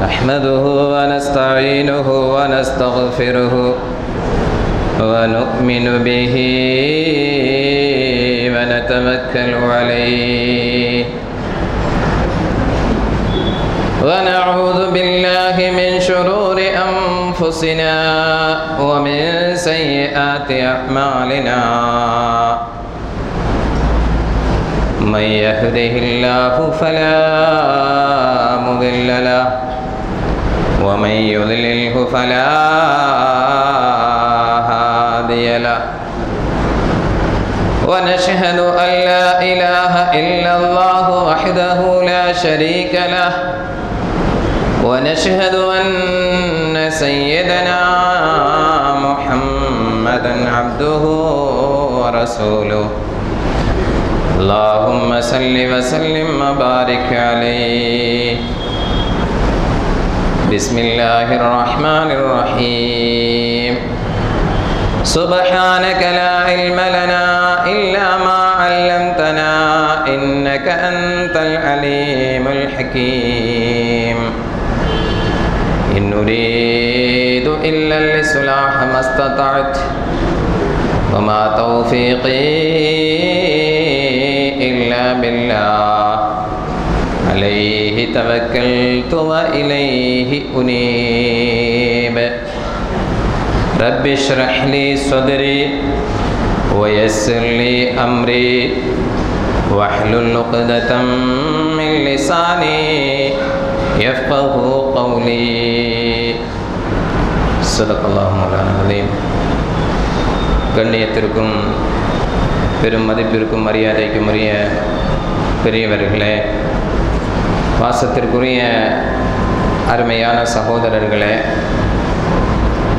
نحمده ونستعينه ونستغفره ونؤمن به ونتوكل عليه ونعوذ بالله من شرور أنفسنا ومن سيئات أعمالنا من يهده الله فلا مضل له ومن يضلله فلا هادي له ونشهد أن لا إله إلا الله وحده لا شريك له ونشهد أن سيدنا محمدا عبده ورسوله اللهم صل وسلم وبارك عليه بسم الله الرحمن الرحيم سبحانك لا علم لنا إلا ما علمتنا إنك أنت العليم الحكيم إن نريد إلا الإصلاح ما استطعت وما توفيقي إلا بالله عليه توكلت وإليه أنيب رب اشرح لي صدري ويسر لي أمري واحلل عقدة من لساني يفقه قولي صدق الله مولانا العظيم. கண்ணியத்திற்கும் பெரும் மதிப்பிற்கும் மரியாதைக்கும் உரிய பெரியவர்களே, வாசத்திற்குரிய அருமையான சகோதரர்களே,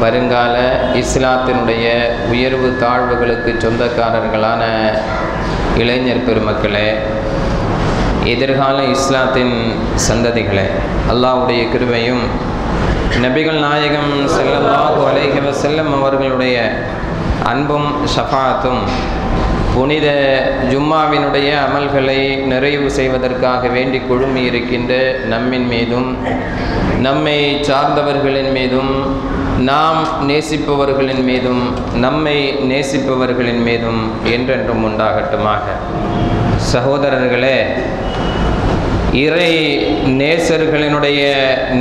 வருங்கால இஸ்லாத்தினுடைய உயர்வு தாழ்வுகளுக்கு சொந்தக்காரர்களான இளைஞர் பெருமக்களே, எதிர்கால இஸ்லாத்தின் சந்ததிகளே, அல்லாஹ்வுடைய கிருபையும் நபிகள் நாயகம் ஸல்லல்லாஹு அலைஹி வஸல்லம் அவர்களுடைய அன்பும் ஷஃபாஅத்தும் புனித ஜும்மாவினுடைய அமல்களை நிறைவு செய்வதற்காக வேண்டி குழுமி இருக்கின்ற நம்மின் மீதும் நம்மை சார்ந்தவர்களின் மீதும் நாம் நேசிப்பவர்களின் மீதும் நம்மை நேசிப்பவர்களின் மீதும் என்றென்றும் உண்டாகட்டுமாக. சகோதரர்களே, இறை நேசர்களினுடைய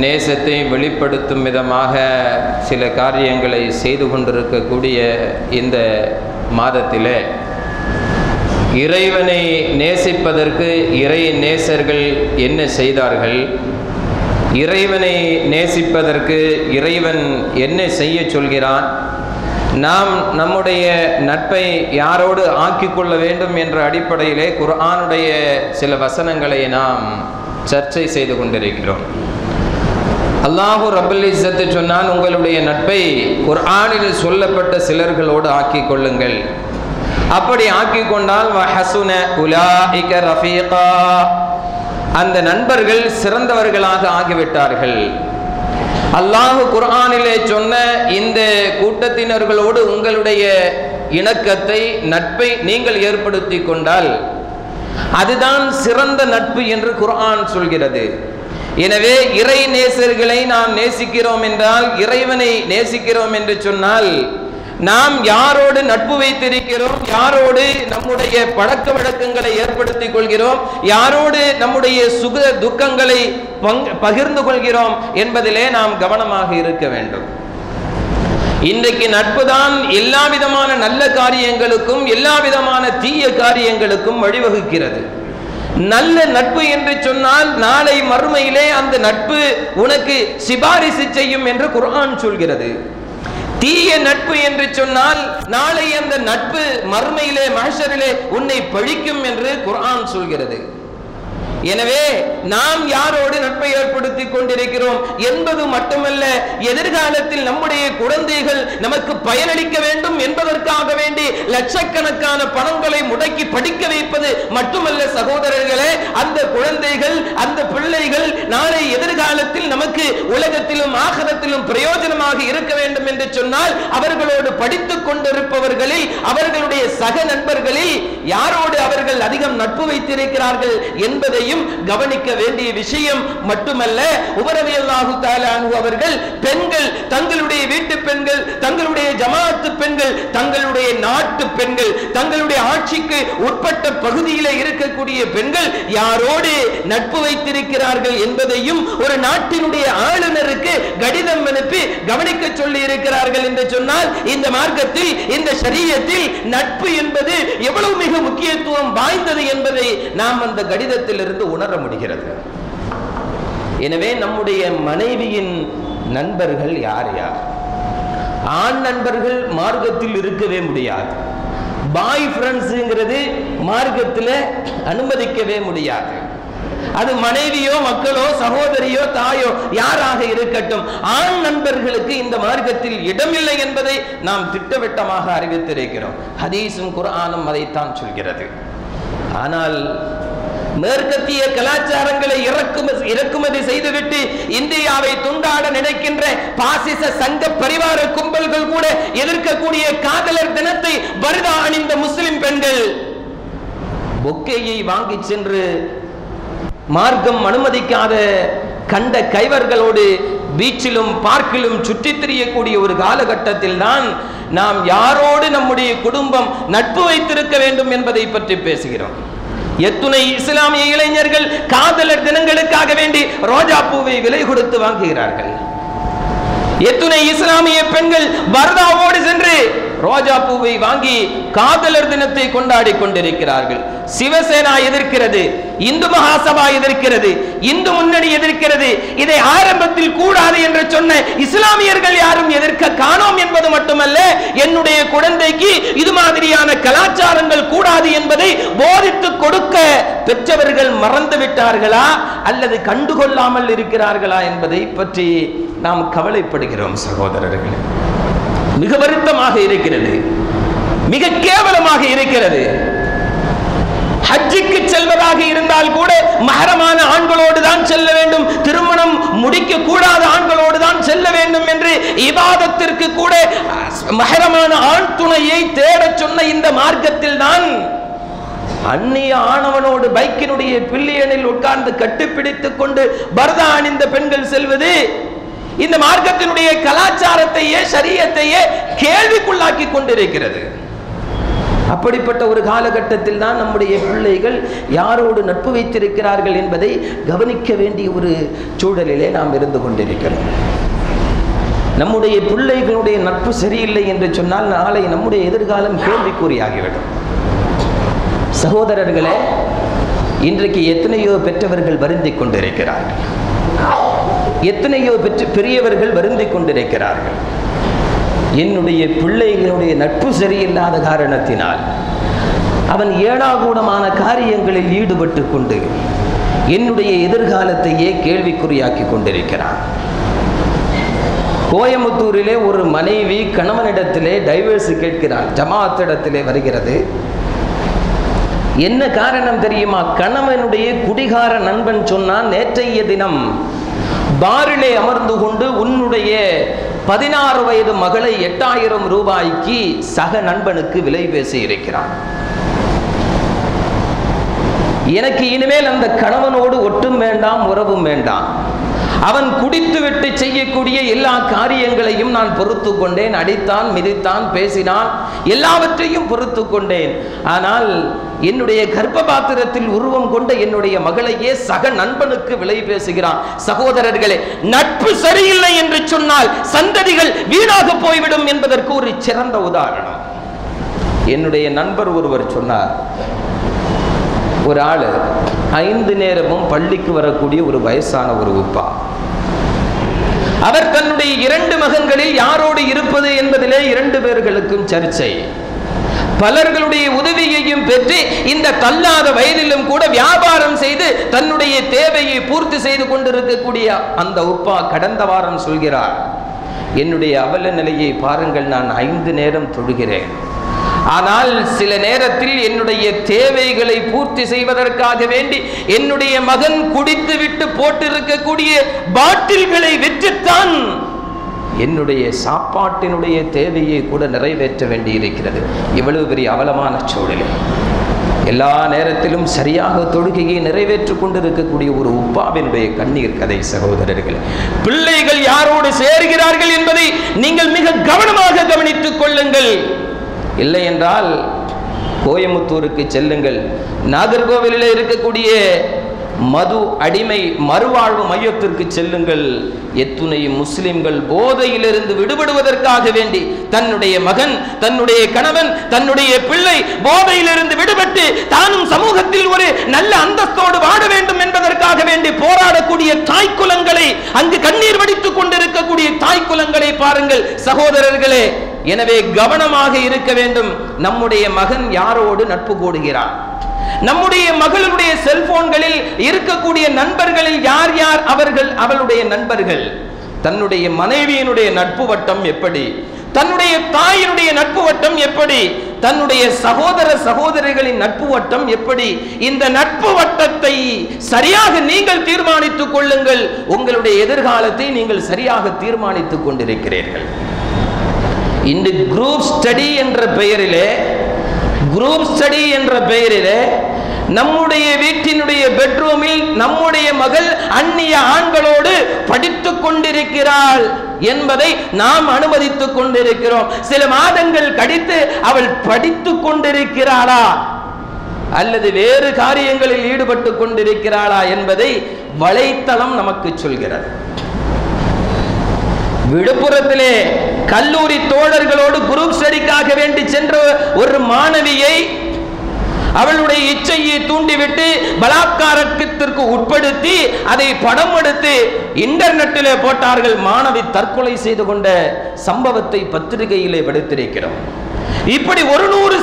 நேசத்தை வெளிப்படுத்தும் விதமாக சில காரியங்களை செய்து கொண்டிருக்கக்கூடிய இந்த மாதத்திலே இறைவனை நேசிப்பதற்கு இறை நேசர்கள் என்ன செய்தார்கள், இறைவனை நேசிப்பதற்கு இறைவன் என்ன செய்ய சொல்கிறான், நாம் நம்முடைய நட்பை யாரோடு ஆக்கிக்கொள்ள வேண்டும் என்ற அடிப்படையிலே குர்ஆனுடைய சில வசனங்களை நாம் சர்ச்சை செய்து கொண்டிருக்கிறோம். அல்லாஹு ரப்பல் இஸ்ஸத் சொன்னான், உங்களுடைய நட்பை குர்ஆனில் சொல்லப்பட்ட சிலர்களோடு ஆக்கிக் கொள்ளுங்கள். அப்படி ஆக்கிக் கொண்டால் வஹசுன உலாஇக ரஃபீகா, அந்த நண்பர்கள் சிறந்தவர்களாக ஆகிவிட்டார்கள். அல்லாஹ் குர்ஆனிலே சொன்ன இந்த கூட்டத்தினர்களோடு உங்களுடைய இணக்கத்தை நட்பை நீங்கள் ஏற்படுத்தி கொண்டால் அதுதான் சிறந்த நட்பு என்று குர்ஆன் சொல்கிறது. எனவே இறை நேசர்களை நாம் நேசிக்கிறோம் என்றால், இறைவனை நேசிக்கிறோம் என்று சொன்னால், நாம் யாரோடு நட்பு வைத்திருக்கிறோம், யாரோடு நம்முடைய பழக்க வழக்கங்களை ஏற்படுத்திக் கொள்கிறோம், யாரோடு நம்முடைய சுக துக்கங்களை பகிர்ந்து கொள்கிறோம் என்பதிலே நாம் கவனமாக இருக்க வேண்டும். இன்றைக்கு நட்பு தான் எல்லா விதமான நல்ல காரியங்களுக்கும் எல்லா விதமான தீய காரியங்களுக்கும் வழிவகுக்கிறது. நல்ல நட்பு என்று சொன்னால் நாளை மறுமையிலே அந்த நட்பு உனக்கு சிபாரிசு செய்யும் என்று குர்ஆன் சொல்கிறது. தீய நட்பு என்று சொன்னால் நாளை அந்த நட்பு மறுமையிலே மஹ்ஷரிலே உன்னை பழிக்கும் என்று குர்ஆன் சொல்கிறது. எனவே நாம் யாரோடு நட்பை ஏற்படுத்திக் கொண்டிருக்கிறோம் என்பது மட்டுமல்ல, எதிர்காலத்தில் நம்முடைய குழந்தைகள் நமக்கு பயனளிக்க வேண்டும் என்பதற்காக வேண்டி லட்சக்கணக்கான பணங்களை முடக்கி படிக்க வைப்பது மட்டுமல்ல சகோதரர்களே, அந்த குழந்தைகள் அந்த பிள்ளைகள் நாளை எதிர்காலத்தில் நமக்கு உலகத்திலும் ஆகிரத்திலும் பிரயோஜனமாக இருக்க வேண்டும் என்று சொன்னால் அவர்களோடு படித்துக் கொண்டிருப்பவர்களில் அவர்களுடைய சக நண்பர்களில் யாரோடு அவர்கள் அதிகம் நட்பு வைத்திருக்கிறார்கள் என்பதை கவனிக்க வேண்டிய விஷயம் மட்டுமல்ல. உமர் ரலியல்லாஹு தஆலா அன்ஹு அவர்கள் பெண்கள், தங்களுடைய வீட்டு பெண்கள், தங்களுடைய ஜமாஅத்து பெண்கள், தங்களுடைய நாட்டு பெண்கள், தங்களுடைய ஆட்சிக்கு உட்பட்ட பகுதியில் இருக்கக்கூடிய பெண்கள் யாரோடு நட்பு வைத்திருக்கிறார்கள் என்பதையும் ஒரு நாட்டினுடைய ஆளுநருக்கு கடிதம் அனுப்பி கவனிக்க சொல்லி இருக்கிறார்கள் என்று சொன்னால், இந்த மார்க்கத்தில் இந்த ஷரியத்தில் நட்பு என்பது எவ்வளவு மிக முக்கியத்துவம் வாய்ந்தது என்பதை நாம் அந்த கடிதத்தில் இருந்து உணர முடிகிறது. எனவே நம்முடைய மனைவியின் நண்பர்கள் யார் யார்? ஆண் நண்பர்கள் மார்க்கத்தில் இருக்கவே முடியாது. பாய் ஃப்ரெண்ட்ஸ்ங்கிறது மார்க்கத்தில் அனுமதிக்கவே முடியாது. அது மனைவியோ மக்களோ சகோதரியோ தாயோ யாராக இருக்கட்டும், ஆண் நண்பர்களுக்கு இந்த மார்க்கத்தில் இடமில்லை என்பதை நாம் திட்டவட்டமாக அறிவித்திருக்கிறோம். ஹதீஸும் குர்ஆனும் அதைத்தான் சொல்கிறது. ஆனால் மேற்கத்திய கலாச்சாரங்களை இறக்குமதி செய்துவிட்டு இந்தியாவை துண்டாட நினைக்கின்ற பாசிச சங்க பரிவார கும்பல்கள் கூட எதிர்க்கக்கூடிய காதலர் தினத்தை பர்தா அணிந்த முஸ்லிம் பெண்கள் பொக்கேயை வாங்கி சென்று மார்க்கம் அனுமதிக்காத கண்ட கைவர்களோடு பீச்சிலும் பார்க்கிலும் சுற்றித் திரியக்கூடிய ஒரு காலகட்டத்தில் தான் நாம் யாரோடு நம்முடைய குடும்பம் நட்பு வைத்திருக்க வேண்டும் என்பதை பற்றி பேசுகிறோம். எத்துணை இஸ்லாமிய இளைஞர்கள் காதலர் தினங்களுக்காக வேண்டி ரோஜா பூவை விலை கொடுத்து வாங்குகிறார்கள். எத்துணை இஸ்லாமிய பெண்கள் பர்தாவோடு சென்று ரோஜா பூவை வாங்கி காதலர் தினத்தை கொண்டாடி கொண்டிருக்கிறார்கள். சிவசேனா எதிர்க்கிறது, இந்து மகாசபா எதிர்க்கிறது, இந்து முன்னணி எதிர்க்கிறது. இதை ஆரம்பத்தில் கூடாது என்று சொன்ன இஸ்லாமியர்கள் யாரும் எதிர்க்க காணோம் என்பது மட்டுமல்ல, என்னுடைய குழந்தைக்கு இது மாதிரியான கலாச்சாரங்கள் கூடாது என்பதை போதித்து கொடுக்க பெற்றவர்கள் மறந்து விட்டார்களா அல்லது கண்டுகொள்ளாமல் இருக்கிறார்களா என்பதை பற்றி நாம் கவலைப்படுகிறோம் சகோதரர்களே. மிக வருத்தமாக இருக்கிறது, மிக கேவலமாக இருக்கிறது. ஹஜ்ஜுக்கு செல்வதாக இருந்தால் கூட மஹரமான ஆண்களோடு தான் செல்ல வேண்டும், திருமணம் முடிக்க கூடாத ஆண்களோடு தான் செல்ல வேண்டும் என்று இபாதத்திற்கு கூட மஹரமான ஆண் துணையை தேட சொன்ன இந்த மார்க்கத்தில் தான் அந்நிய ஆணவனோடு பைக்கினுடைய பில்லியனில் உட்கார்ந்து கட்டிப்பிடித்துக் கொண்டு பர்தா அணிந்த பெண்கள் செல்வது இந்த மார்க்கத்தினுடைய கலாச்சாரத்தையே ஷரியத்தையே கேள்விக்குள்ளாக்கி கொண்டிருக்கிறது. அப்படிப்பட்ட ஒரு காலகட்டத்தில் தான் நம்முடைய பிள்ளைகள் யாரோடு நட்பு வைத்திருக்கிறார்கள் என்பதை கவனிக்க வேண்டிய ஒரு சூழலிலே நாம் இருந்து கொண்டிருக்கிறோம். நம்முடைய பிள்ளைகளுடைய நட்பு சரியில்லை என்று சொன்னால் நாளை நம்முடைய எதிர்காலம் கேள்விக்குறியாகிவிடும். சகோதரர்களே, இன்றைக்கு எத்தனையோ பெற்றவர்கள் வருந்திக் கொண்டிருக்கிறார்கள், எத்தனையோ பெரியவர்கள் வருந்திக் கொண்டிருக்கிறார்கள். என்னுடைய பிள்ளைகளுடைய நட்பு சரியில்லாத காரணத்தினால் அவன் ஏடாகூடமான காரியங்களில் ஈடுபட்டு கொண்டு என்னுடைய எதிர்காலத்தையே கேள்விக்குறியாக்கி கொண்டிருக்கிறான். கோயம்புத்தூரிலே ஒரு மனைவி கணவனிடத்திலே டைவர்ஸ் கேட்கிறான். ஜமாஅத்திடத்திலே வருகிறது. என்ன காரணம் தெரியுமா? கணவனுடைய குடிகார நண்பன் சொன்னான், நேற்றைய தினம் பாரிலே அமர்ந்து கொண்டு உன்னுடைய 16 வயது மகளை 8000 ரூபாய்க்கு சக நண்பனுக்கு விலை பேசி இருக்கிறான். எனக்கு இனிமேல் அந்த கணவனோடு ஒட்டும் வேண்டாம், உறவும் வேண்டாம். அவன் குடித்துவிட்டு செய்யக்கூடிய எல்லா காரியங்களையும் நான் பொறுத்து கொண்டேன். அடித்தான், மிதித்தான், பேசினான், எல்லாவற்றையும் பொறுத்து கொண்டேன். ஆனால் என்னுடைய கர்ப்ப பாத்திரத்தில் உருவம் கொண்ட என்னுடைய மகளையே சக நண்பனுக்கு விலை பேசுகிறான். சகோதரர்களே, நட்பு சரியில்லை என்று சொன்னால் சந்ததிகள் வீணாக போய்விடும் என்பதற்கு ஒரு சிறந்த உதாரணம். என்னுடைய நண்பர் ஒருவர் சொன்னார், ஒரு ஆளு 5 நேரமும் பள்ளிக்கு வரக்கூடிய ஒரு வயசான ஒரு உப்பா. அவர் தன்னுடைய 2 மகன்களில் யாரோடு இருப்பது என்பதிலே 2 பேர்களுக்கும் சர்ச்சை. பலர்களுடைய உதவியையும் பெற்று இந்த தள்ளாத வயதிலும் கூட வியாபாரம் செய்து தன்னுடைய தேவையை பூர்த்தி செய்து கொண்டிருக்கக்கூடிய அந்த உப்பா கடந்த வாரம் சொல்கிறார், என்னுடைய அவல நிலையை பாருங்கள், நான் 5 நேரம் தொழுகிறேன், ஆனால் சில நேரத்தில் என்னுடைய தேவைகளை பூர்த்தி செய்வதற்காக வேண்டி என்னுடைய மகன் குடித்து விட்டு போட்டிருக்கக்கூடிய பாட்டில்களை விற்றுத்தான் என்னுடைய சாப்பாட்டினுடைய தேவையை கூட நிறைவேற்ற வேண்டி இருக்கிறது. இவ்வளவு பெரிய அவலமான சூழல். எல்லா நேரத்திலும் சரியாக தொழுகையை நிறைவேற்றிக் கொண்டிருக்கக்கூடிய ஒரு உப்பாவினுடைய கண்ணீர் கதை. சகோதரர்கள், பிள்ளைகள் யாரோடு சேர்கிறார்கள் என்பதை நீங்கள் மிக கவனமாக கவனித்துக் கொள்ளுங்கள். இல்லை என்றால் கோயமுத்தூருக்கு செல்லுங்கள், நாகர்கோவிலில் இருக்கக்கூடிய மது அடிமை மறுவாழ்வு மையத்திற்கு செல்லுங்கள். எத்துணை முஸ்லிம்கள் போதையிலிருந்து விடுபடுவதற்காக வேண்டி தன்னுடைய மகன், தன்னுடைய கணவன், தன்னுடைய பிள்ளை போதையிலிருந்து விடுபட்டு தானும் சமூகத்தில் ஒரு நல்ல அந்தஸ்தோடு வாழ வேண்டும் என்பதற்காக வேண்டி போராடக்கூடிய தாய்க்குலங்களை, அங்கு கண்ணீர் வடித்துக் கொண்டிருக்கக்கூடிய தாய்க்குலங்களை பாருங்கள் சகோதரர்களே. எனவே கவனமாக இருக்க வேண்டும். நம்முடைய மகன் யாரோடு நட்பு கூடுகிறார், நம்முடைய மகளுடைய செல்போன்களில் இருக்கக்கூடிய நண்பர்களில் யார் யார் அவளுடைய நண்பர்கள், தன்னுடைய மனைவியினுடைய நட்பு வட்டம் எப்படி, தன்னுடைய தாயினுடைய நட்பு வட்டம் எப்படி, தன்னுடைய சகோதர சகோதரிகளின் நட்பு வட்டம் எப்படி, இந்த நட்பு வட்டத்தை சரியாக நீங்கள் தீர்மானித்துக் கொள்ளுங்கள். உங்களுடைய எதிர்காலத்தை நீங்கள் சரியாக தீர்மானித்துக் கொண்டிருக்கிறீர்கள். இந்த குரூப் ஸ்டடி என்ற பெயரிலே நம்முடைய வீட்டினுடைய பெட்ரூமில் நம்முடைய மகள் அந்நிய ஆண்களோடு படித்துக் கொண்டிருக்கிறாள் என்பதை நாம் அனுமதித்துக் கொண்டிருக்கிறோம். சில மாதங்கள் கழித்து அவள் படித்துக் கொண்டிருக்கிறாளா அல்லது வேறு காரியங்களில் ஈடுபட்டு கொண்டிருக்கிறாளா என்பதை வலைத்தளம் நமக்கு சொல்கிறது. விழுப்புரத்திலே கல்லூரி தோழர்களோடு குரூப் ஸ்டடிக்காக வேண்டி சென்ற ஒரு மாணவியை அவளுடைய இச்சையை தூண்டிவிட்டு பலாத்காரத்திற்கு உட்படுத்தி அதை படம் எடுத்து இன்டர்நெட்டிலே போட்டார்கள். மாணவி தற்கொலை செய்து கொண்ட சம்பவத்தை பத்திரிகையிலே படித்திருக்கிறோம். இப்படி 100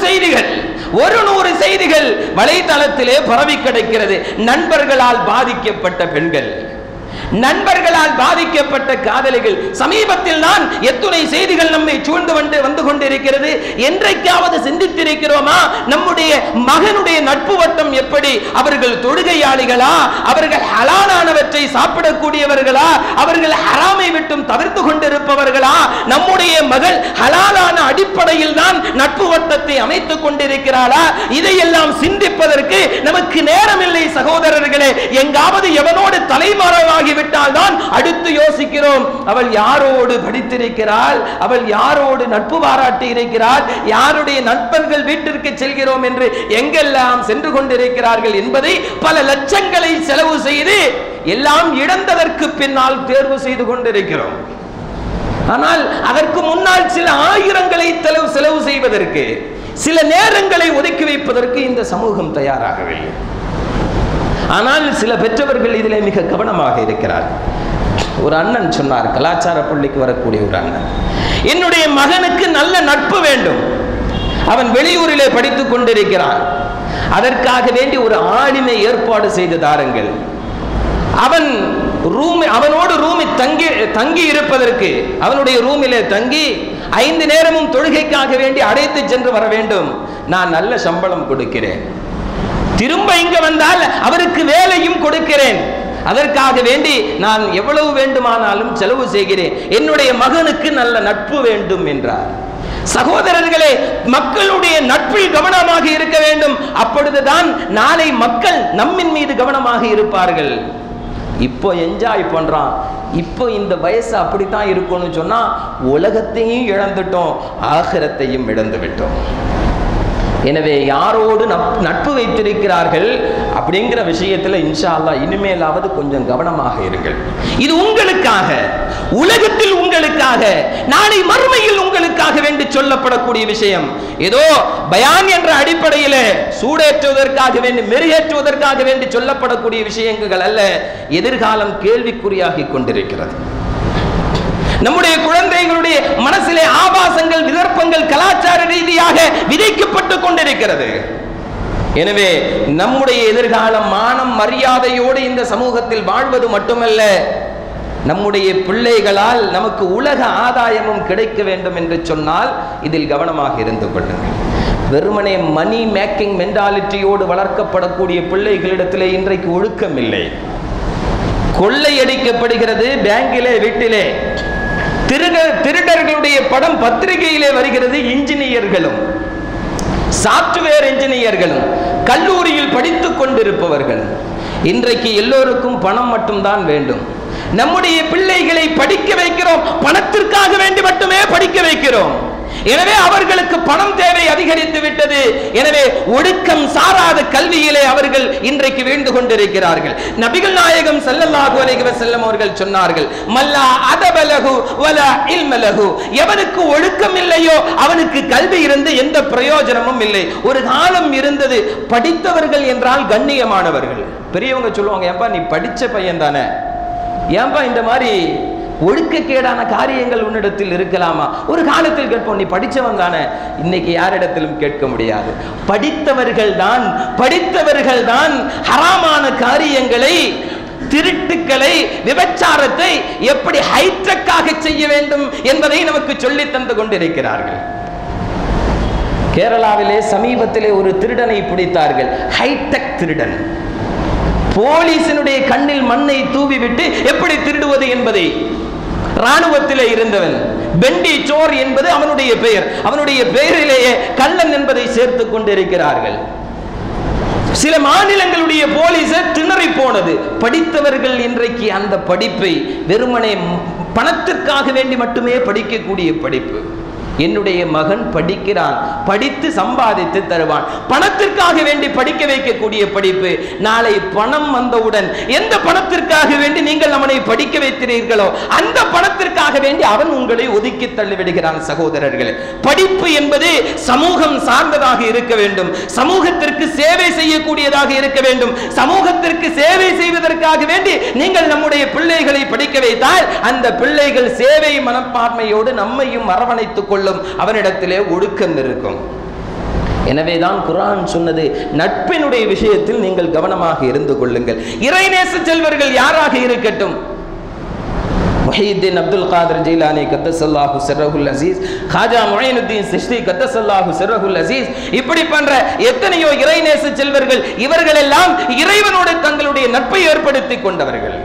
செய்திகள் வலைதளத்திலே பரவி கிடக்கிறது. நண்பர்களால் பாதிக்கப்பட்ட பெண்கள், நண்பர்களால் பாதிக்கப்பட்ட காதலிகள். சமீபத்தில் தான் எத்துணை செய்திகள் நம்மை சூழ்ந்து வந்து கொண்டிருக்கிறது. என்றைக்காவது சிந்தித்திருக்கிறோமா நம்முடைய மகனுடைய நட்பு வட்டம் எப்படி? அவர்கள் தொழுகையாளிகளா, அவர்கள் ஹலாலானவற்றை சாப்பிடக்கூடியவர்களா, அவர்கள் ஹராமை விட்டும் தவிர்த்து கொண்டிருப்பவர்களா? நம்முடைய மகள் ஹலாலான அடிப்படையில் தான் நட்பு வட்டத்தை அமைத்துக் கொண்டிருக்கிறாளா? இதையெல்லாம் சிந்திப்பதற்கு நமக்கு நேரமில்லை சகோதரர்களே. எங்காவது எவனோடு தலைமறைவாகி விட்டால் தான் அடுத்து யோசிக்கிறோம். அவள் யாரோடு படித்திருக்கிறாள், அவள் யாரோடு நட்பு பாராட்டி இருக்கிறாள், யாருடைய நண்பர்கள் வீட்டிற்கு செல்கிறோம் என்று எங்கெல்லாம் சென்று கொண்டிருக்கிறார்கள் என்பதை பல லட்சங்களை செலவு செய்து எல்லாம் இழந்ததற்கு பின்னால் தேர்வு செய்து கொண்டிருக்கிறோம். ஆனால் அதற்கு முன்னால் சில ஆயிரங்களை செலவு செய்வதற்கு, சில நேரங்களை ஒதுக்கி வைப்பதற்கு இந்த சமூகம் தயாராகவில்லை. ஆனால் சில பெற்றவர்கள் இதிலே மிக கவனமாக இருக்கிறார். ஒரு அண்ணன் சொன்னார், கலாச்சார பள்ளிக்கு வரக்கூடிய ஒரு அண்ணன், என்னுடைய மகனுக்கு நல்ல நட்பு வேண்டும், அவன் வெளியூரிலே படித்துக் கொண்டிருக்கிறான், அதற்காக வேண்டி ஒரு ஆளுமை ஏற்பாடு செய்து தாருங்கள், அவனோடு ரூமில் தங்கி இருப்பதற்கு, அவனுடைய ரூமிலே தங்கி 5 நேரமும் தொழுகைக்காக வேண்டி அழைத்து சென்று வர வேண்டும், நான் நல்ல சம்பளம் கொடுக்கிறேன், திரும்ப இங்க வந்தால் அவருக்கு வேலையும் கொடுக்கிறேன், அதற்காக வேண்டி நான் எவ்வளவு வேண்டுமானாலும் செலவு செய்கிறேன், என்னுடைய மகனுக்கு நல்ல நட்பு வேண்டும் என்றார். சகோதரர்களே, மக்களுடைய நட்பில் கவனமாக இருக்க வேண்டும். அப்பொழுதுதான் நாளை மக்கள் நம்மின் மீது கவனமாக இருப்பார்கள். இப்போ என்ஜாய் பண்றான், இப்போ இந்த வயசு அப்படித்தான் இருக்கும்னு சொன்னா உலகத்தையும் இழந்துட்டோம், ஆகிரத்தையும் இழந்து விட்டோம். எனவே யாரோடு நட்பு வைத்திருக்கிறார்கள் அப்படிங்கிற விஷயத்தில் இன்ஷா அல்லாஹ் இனிமேலாவது கொஞ்சம் கவனமாக இருங்கள். இது உங்களுக்காக, உலகத்தில் உங்களுக்காக, நாளை மறுமையில் உங்களுக்காக வேண்டி சொல்லப்படக்கூடிய விஷயம். ஏதோ பயான் என்ற அடிப்படையில் சூடேற்றுவதற்காக வேண்டி, மெருகேற்றுவதற்காக வேண்டி சொல்லப்படக்கூடிய விஷயங்கள் அல்ல. எதிர்காலம் கேள்விக்குறியாகி கொண்டிருக்கிறது. நம்முடைய குழந்தைகளுடைய மனசிலே ஆபாசங்கள், விதர்ப்பங்கள் கலாச்சார ரீதியாக விதைக்கப்பட்டு கொண்டிருக்கிறது. எனவே நம்முடைய எதிர்காலம் மானம் மரியாதையோடு இந்த சமூகத்தில் வாழ்வது மட்டுமல்ல, நம்முடைய பிள்ளைகளால் நமக்கு உலக ஆதாயமும் கிடைக்க வேண்டும் என்று சொன்னால் இதில் கவனமாக இருந்து கொள்ளுங்கள். வெறுமனே மணி மேக்கிங் மென்டாலிட்டியோடு வளர்க்கப்படக்கூடிய பிள்ளைகளிடத்திலே இன்றைக்கு ஒழுக்கம் இல்லை. கொள்ளையடிக்கப்படுகிறது பேங்கிலே, வீட்டிலே. திருடர்களுடைய படம் பத்திரிகையிலே வருகிறது. இன்ஜினியர்களும் சாப்ட்வேர் இன்ஜினியர்களும் கல்லூரியில் படித்துக் கொண்டிருப்பவர்கள். இன்றைக்கு எல்லோருக்கும் பணம் மட்டும்தான் வேண்டும். நம்முடைய பிள்ளைகளை படிக்க வைக்கிறோம், பணத்திற்காக வேண்டி மட்டுமே படிக்க வைக்கிறோம். எனவே அவர்களுக்கு பணம் தேவை அதிகரித்து விட்டது. எனவே ஒழுக்கம் சாராத கல்வியிலே அவர்கள் இன்றைக்கு வீழ்ந்து கொண்டிருக்கிறார்கள். நபிகள் நாயகம் ஸல்லல்லாஹு அலைஹி வஸல்லம் அவர்கள் சொன்னார்கள், மல்லா அதபலஹு வலா இல்மலஹு, எவனுக்கு ஒழுக்கம் இல்லையோ அவனுக்கு கல்வி இருந்து எந்த பிரயோஜனமும் இல்லை. ஒரு காலம் இருந்தது, படித்தவர்கள் என்றால் கண்ணியமானவர்கள். பெரியவங்க சொல்லுவாங்க, ஏன்பா நீ படிச்ச பையன் தானே, ஏன்பா இந்த மாதிரி ஒழுக்கக்கேடான காரியங்கள் உன்னிடத்தில் இருக்கலாமா? ஒரு காலத்தில் கேட்போம், நீ படித்தவன் தானே. இன்னைக்கு யாரிடத்திலும் கேட்க முடியாது. படித்தவர்கள் தான் ஹராமான காரியங்களை, திருட்டுக்களை, விபச்சாரத்தை எப்படி ஹைடெக்காக செய்ய வேண்டும் என்பதை நமக்கு சொல்லி தந்து கொண்டிருக்கிறார்கள். கேரளாவிலே சமீபத்திலே ஒரு திருடனை பிடித்தார்கள். ஹைடெக் திருடன். போலீசினுடைய கண்ணில் மண்ணை தூவிவிட்டு எப்படி திருடுவது என்பதை, ராணுவத்திலே இருந்தவன், பெண்டி சோர் என்பது அவனுடைய பெயர். அவனுடைய பெயரிலேயே கள்ளன் என்பதை சேர்த்துக் கொண்டிருக்கிறார்கள். சில மாநிலங்களுடைய போலீஸ் திணறி போனது. படித்தவர்கள் இன்றைக்கு அந்த படிப்பை வெறுமனே பணத்திற்காக வேண்டி மட்டுமே படிக்கக்கூடிய படிப்பு. என்னுடைய மகன் படிக்கிறான், படித்து சம்பாதித்து தருவான், பணத்திற்காக வேண்டி படிக்க வைக்கக்கூடிய படிப்பு. நாளை பணம் வந்தவுடன் எந்த பணத்திற்காக வேண்டி நீங்கள் அவனை படிக்க வைக்கிறீர்களோ அந்த பணத்திற்காக வேண்டி அவன் உங்களை ஒதுக்கி தள்ளிவிடுகிறான். சகோதரர்களே, படிப்பு என்பது சமூகம் சார்ந்ததாக இருக்க வேண்டும், சமூகத்திற்கு சேவை செய்யக்கூடியதாக இருக்க வேண்டும். சமூகத்திற்கு சேவை செய்வதற்காக வேண்டி நீங்கள் நம்முடைய பிள்ளைகளை படிக்க வைத்தால் அந்த பிள்ளைகள் சேவை மனப்பான்மையோடு நம்மையும் அரவணைத்துக் கொள்ளும். அவனிடத்திலே ஒழுக்கம் இருக்கும். எனவேதான் குர்ஆன் சொன்னது, நட்பினுடைய விஷயத்தில் நீங்கள் கவனமாக இருந்து கொள்ளுங்கள். இறைநேச செல்வர்கள் யாராக இருக்கட்டும், முஹியுத்தீன் அப்துல் காதர் ஜீலானி கத்தஸல்லாஹு சிர்ரஹுல் அஸீஸ், காஜா முஈனுத்தீன் சிஷ்தி கத்தஸல்லாஹு சிர்ரஹுல் அஸீஸ், இப்படி பண்ற எத்தனையோ இறைநேச செல்வர்கள், இவர்கள் எல்லாம் இறைவனோடு தங்களுடைய நட்பை ஏற்படுத்திக் கொண்டவர்கள்.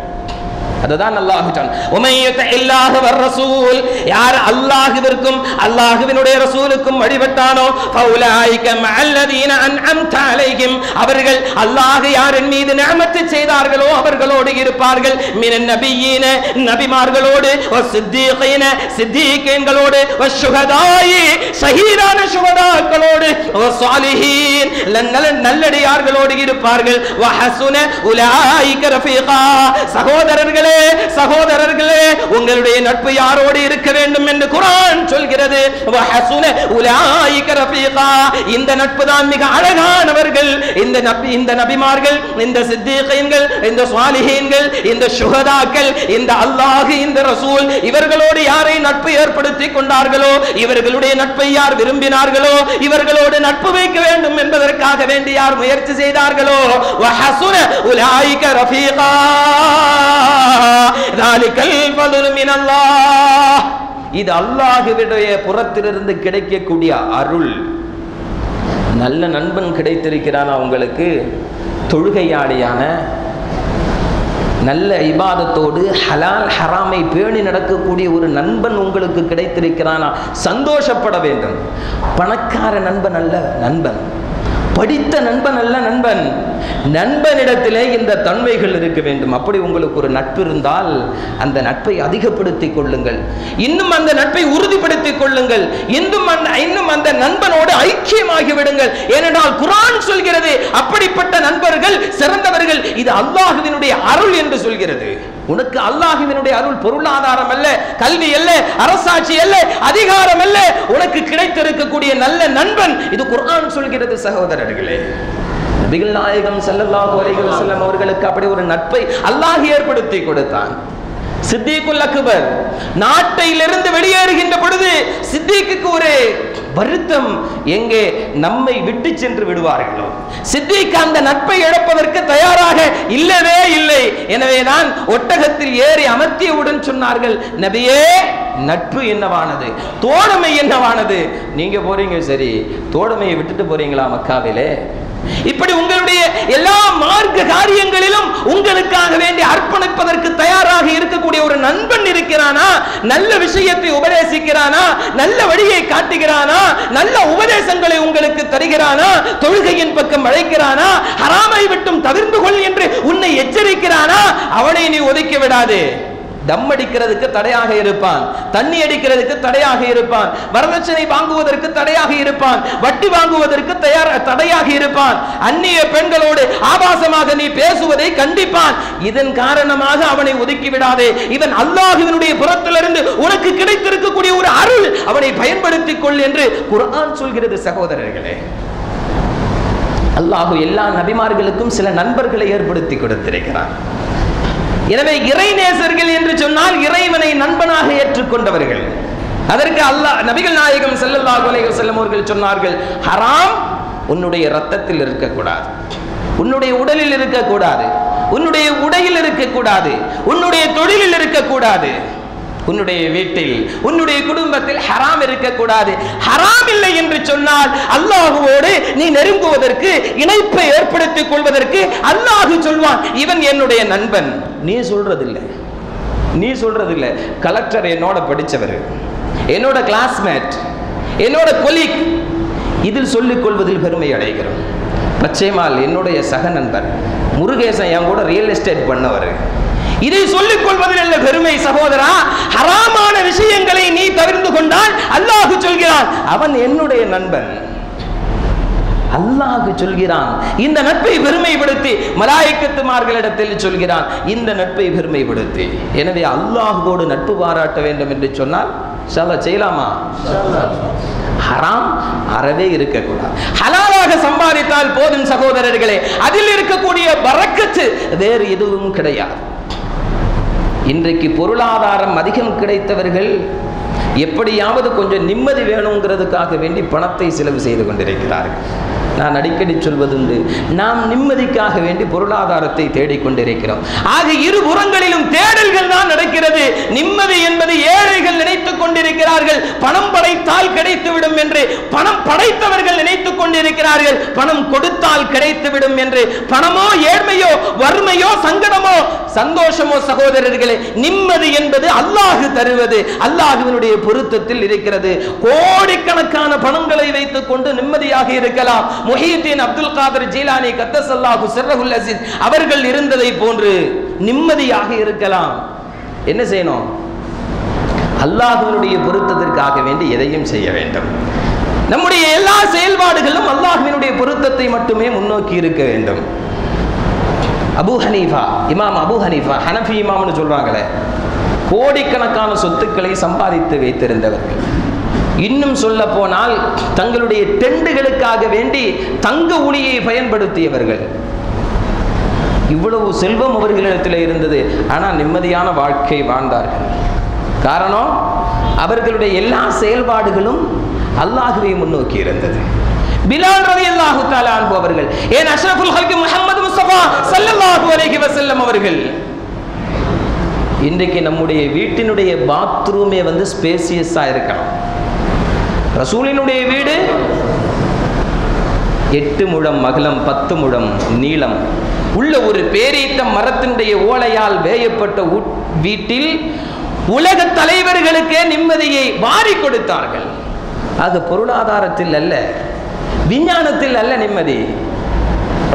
அதுதான் அல்லாஹ் சொன்னான், உமையத இல்லாஹு வர் ரசூல், யார் அல்லாஹ்விற்கும் அல்லாஹ்வினுடைய ரசூலுக்கும் வழிபட்டானோ ஃபௌலாயிக மஅல்லதீன அன்அம்த அலைஹிம், அவர்கள் அல்லாஹ் யாரின் மீது நிஅமத் செய்தார்களோ அவர்களோடு இருப்பார்கள். மினன் நபியீன, நபிமார்களோடு, வஸ்ஸித்தீகீன, சித்தீகீன்களோடு, வஷ்ஷுஹதாயி, ஷஹீதான ஷுஹதாக்களோடு, வஸ்ஸாலிஹீன், நல்லடியார்களோடு இருப்பார்கள். வஹஸுன உலாயிக ரஃபீகா, சகோதரர்களே சகோதரர்களே உங்களுடைய நட்பு யாரோடு இருக்க வேண்டும் என்று குர்ஆன் சொல்கிறது. வஹஸுன உலாயிக ரஃபீகா, இந்த நட்பு தான் மிக அழகானவர்கள். இந்த நபிமார்கள், இந்த சித்தீகீன்கள், இந்த ஸாலிஹீன்கள், இந்த ஷுஹதாக்கள், இந்த அல்லாஹ், இந்த ரசூல், இவர்களோடு யாரை நட்பு ஏற்படுத்தி கொண்டார்களோ, இவர்களுடைய நட்பை யார் விரும்பினார்களோ, இவர்களோடு நட்பு வைக்க வேண்டும் என்பதற்காக வேண்டி யார் முயற்சி செய்தார்களோ, வஹஸுன உலாயிக ரஃபீகா தாலிகல் ஃபதுலு மினல்லாஹ், இது அல்லாஹ்வுடைய புறத்திலிருந்து கிடைக்கக்கூடிய அருள். நல்ல நண்பன் கிடைத்திருக்கிறானா உங்களுக்கு? தொழுகையாளியான, நல்ல இபாதத்தோடு ஹலால் ஹராமை பேணி நடக்கக்கூடிய ஒரு நண்பன் உங்களுக்கு கிடைத்திருக்கிறானா? சந்தோஷப்பட வேண்டும். பணக்கார நண்பன் அல்ல நண்பன், படித்த நண்பன் அல்ல நண்பன். நண்பனிடத்திலே இந்த தன்மைகள் இருக்க வேண்டும். அப்படி உங்களுக்கு ஒரு நட்பு இருந்தால் அந்த நட்பை அதிகப்படுத்திக் கொள்ளுங்கள், இன்னும் அந்த நட்பை உறுதிப்படுத்திக் கொள்ளுங்கள், இன்னும் அந்த நண்பனோடு ஐக்கியமாகி விடுங்கள். ஏனென்றால் குர்ஆன் சொல்கிறது, அப்படிப்பட்ட நண்பர்கள் சிறந்தவர்கள். இது அல்லாஹ்வினுடைய அருள் என்று சொல்கிறது. உனக்கு அல்லாஹ்வினுடைய அருள் பொருளாதாரம் அல்ல, கல்வி அல்ல, அரசாட்சி அல்ல, அதிகாரம் அல்ல, உனக்கு கிடைத்திருக்கக்கூடிய நல்ல நண்பன். இது குர்ஆன் சொல்கிறது. சகோதரர்களே, நபிகள் நாயகம் ஸல்லல்லாஹு அலைஹி வஸல்லம் அவர்களுக்கு அப்படி ஒரு நட்பை அல்லாஹ் ஏற்படுத்தி கொடுத்தான். சித்திக்குல் அக்பர் நாட்டிலிருந்து வெளியேறுகின்ற பொழுது சித்திக்கு ஒரு வருத்தம், எங்கே நம்மை விட்டு சென்று விடுவார்களோ. சித்திக் அந்த நட்பை இழப்பதற்கு தயாராக இல்லவே இல்லை. எனவே நான் ஒட்டகத்தில் ஏறி அமர்த்தியவுடன் சொன்னார்கள், நபியே, நட்பு என்னவானது, தோழமை என்னவானது? நீங்க போறீங்க சரி, தோழமையை விட்டுட்டு போறீங்களா மக்காவிலே? இப்படி உங்களுடைய எல்லா மார்க்க காரியங்களிலும் உங்களுக்காக வேண்டி அர்ப்பணிப்பதற்கு தயாராக இருக்கக்கூடிய ஒரு நண்பன் இருக்கிறானா? நல்ல விஷயத்தை உபதேசிக்கிறானா? நல்ல வழியை காட்டுகிறானா? நல்ல உபதேசங்களை உங்களுக்கு தருகிறானா? தொழுகையின் பக்கம் அழைக்கிறானா? ஹராமை விட்டும் தவிர்த்து கொள் என்று உன்னை எச்சரிக்கிறானா? அவனை நீ ஒதுக்கி விடாதே. தம் அடிக்கிறதுக்கு தடையாக இருப்பான், தண்ணி அடிக்கிறதுக்கு தடையாக இருப்பான், வரதட்சணை வாங்குவதற்கு தடையாக இருப்பான், வட்டி வாங்குவதற்கு தடையாக இருப்பான், அந்நிய பெண்களோடு ஆபாசமாக நீ பேசுவதை கண்டிப்பான். இதன் காரணமாக அவனை ஒதுக்கி விடாதே. இவன் அல்லாஹ்வினுடைய புறத்திலிருந்து உனக்கு கிடைத்திருக்கக்கூடிய ஒரு அருள், அவனை பயன்படுத்திக் கொள் என்று குர்ஆன் சொல்கிறது. சகோதரர்களே, அல்லாஹ் எல்லா நபிமார்களுக்கும் சில நண்பர்களை ஏற்படுத்தி கொடுத்திருக்கிறான். எனவே இறைநேசர்கள் என்று சொன்னால் இறைவனை நண்பனாக ஏற்றுக்கொண்டவர்கள். அதற்கு அல்லாஹ் நபிகள் நாயகம் ஸல்லல்லாஹு அலைஹி வஸல்லம் அவர்கள் சொன்னார்கள், ஹராம் உன்னுடைய இரத்தத்தில் இருக்கக்கூடாது, உன்னுடைய உடலில் இருக்கக்கூடாது, உன்னுடைய உடையில் இருக்கக்கூடாது, உன்னுடைய தொழிலில் இருக்கக்கூடாது, உன்னுடைய வீட்டில் உன்னுடைய குடும்பத்தில் ஹராம் இருக்கக்கூடாது. ஹராம் இல்லை என்று சொன்னால் அல்லாஹ்வோடு நீ நெருங்குவதற்கு, இணைப்பை ஏற்படுத்திக் கொள்வதற்கு அல்லாஹ் சொல்வான், இவன் என்னுடைய நண்பன். நீ சொல்றதில்லை, நீ சொல்றதில்லை. கலெக்டர் என்னோட படித்தவர், என்னோட கிளாஸ்மேட், என்னோட கொலீக், இதில் சொல்லிக் கொள்வதில் பெருமை அடைகிறோம். பச்சைமால் என்னுடைய சக நண்பர், முருகேசன் என் கூட ரியல் எஸ்டேட் பண்ணவர், இதை சொல்லிக் கொள்வதில் அல்ல பெருமை. சகோதரா, ஹராமான விஷயங்களை நீ தவிர்த்து கொண்டால் அல்லாஹ் சொல்கிறான், அவன் என்னுடைய நண்பன். அல்லாஹ் சொல்கிறான், இந்த நட்பை பெருமைப்படுத்தி மலாயிக்கத்துமார்களிடத்தில் சொல்கிறான், இந்த நட்பை பெருமைப்படுத்தி. எனவே அல்லாஹ்வோடு நட்பு பாராட்ட வேண்டும் என்று சொன்னால் செய்யலாமா? ஹராம் அறவே இருக்கக்கூடாது. ஹலாலாக சம்பாதித்தால் போதும் சகோதரர்களே, அதில் இருக்கக்கூடிய பரக்கத்து வேறு எதுவும் கிடையாது. இன்றைக்கு பொருளாதாரம் அதிகம் கிடைத்தவர்கள் எப்படியாவது கொஞ்சம் நிம்மதி வேணுங்கிறதுக்காக வேண்டி பணத்தை செலவு செய்து கொண்டிருக்கிறார்கள். நான் அடிக்கடி சொல்வதுண்டு, நாம் நிம்மதிக்காக வேண்டி பொருளாதாரத்தை தேடிக்கொண்டிருக்கிறோம். ஆக இரு புறங்களிலும் தேடல்கள் தான் நடக்கிறது. நிம்மதி என்பது ஏழைகள் நினைத்துக் கொண்டிருக்கிறார்கள், பணம் படைத்தால் கிடைத்துவிடும் என்று. பணம் படைத்தவர்கள் நினைத்துக் கொண்டிருக்கிறார்கள், பணம் கொடுத்தால் கிடைத்துவிடும் என்று. பணமோ ஏழ்மையோ வறுமையோ சங்கடமோ சந்தோஷமோ சகோதரர்களே, நிம்மதி என்பது அல்லாஹ் தருவது, அல்லாஹ்வினுடைய பொருத்தத்தில் இருக்கிறது. கோடிக்கணக்கான பணங்களை வைத்துக் கொண்டு நிம்மதியாக இருக்கலாம். முஹியுத்தீன் அப்துல் காதர் ஜீலானி கத்தஸல்லாஹு சிர்ரஹுல் அஸீஸ் அவர்கள் இருந்ததை போன்று நிம்மதியாக இருக்கலாம். என்ன செய்யணும்? அல்லாஹ்வினுடைய பொருத்தத்திற்காக வேண்டி எதையும் செய்ய வேண்டும். நம்முடைய எல்லா செயல்பாடுகளும் அல்லாஹ்வினுடைய பொருத்தத்தை மட்டுமே முன்னோக்கி இருக்க வேண்டும். அபூ ஹனீஃபா, இமாம் அபூ ஹனீஃபா, ஹனஃபி இமாம்னு சொல்றாங்களே, கோடிக்கணக்கான சொத்துக்களை சம்பாதித்து வைத்திருந்தவர்கள். இன்னும் சொல்ல போனால் தங்களுடைய டெண்டுகளுக்காக வேண்டி தங்க ஒளியை பயன்படுத்தியவர்கள். இவ்வளவு செல்வம் அவர்களிடத்தில் இருந்தது, ஆனால் நிம்மதியான வாழ்க்கை வாழ்ந்தார்கள். காரணம், அவர்களுடைய எல்லா செயல்பாடுகளும் அல்லாஹ்வை முன்னோக்கி இருந்தது. பிலால் ரலியல்லாஹு தஆலா அன்ஹு அவர்கள், ஏன் அஷ்ரஃபுல் ஹல்கி முஹம்மது முஸ்தபா ஸல்லல்லாஹு அலைஹி வஸல்லம் அவர்கள், இன்றைக்கு நம்முடைய வீட்டினுடைய பாத்ரூமே ஸ்பேசியஸா இருக்கணும். ரசூலினுடைய வீடு 8 முழம் அகலம் 10 முழம் நீளம் உள்ள ஒரு பேரீத்த மரத்தினுடைய ஓலையால் வேயப்பட்ட வீட்டில் உலக தலைவர்களுக்கே நிம்மதியை வாரி கொடுத்தார்கள். அது பொருளாதாரத்தில் அல்ல, விஞ்ஞானத்தில் அல்ல நிம்மதி.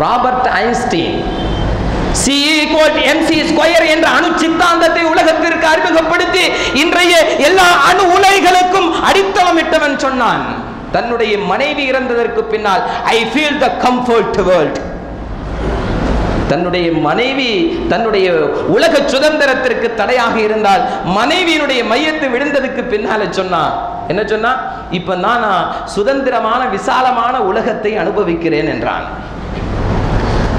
ராபர்ட் ஐன்ஸ்டீன் C=mc² என்ற அணு சித்தாந்தத்தை உலகத்திற்கு அறிமுகப்படுத்தி இன்றைய எல்லா அணு உலைகளுக்கும் அடித்தளமிட்டவன் சொன்னான், தன்னுடைய மனைவி இறந்ததற்கு பின்னால், I feel the comfort world. தன்னுடைய மனைவி தன்னுடைய உலக சுதந்திரத்திற்கு தடையாக இருந்தால், மனைவியினுடைய மையத்தை விழுந்ததுக்கு பின்னால சொன்னா என்ன சொன்னா, இப்ப நான் சுதந்திரமான விசாலமான உலகத்தை அனுபவிக்கிறேன் என்றான்.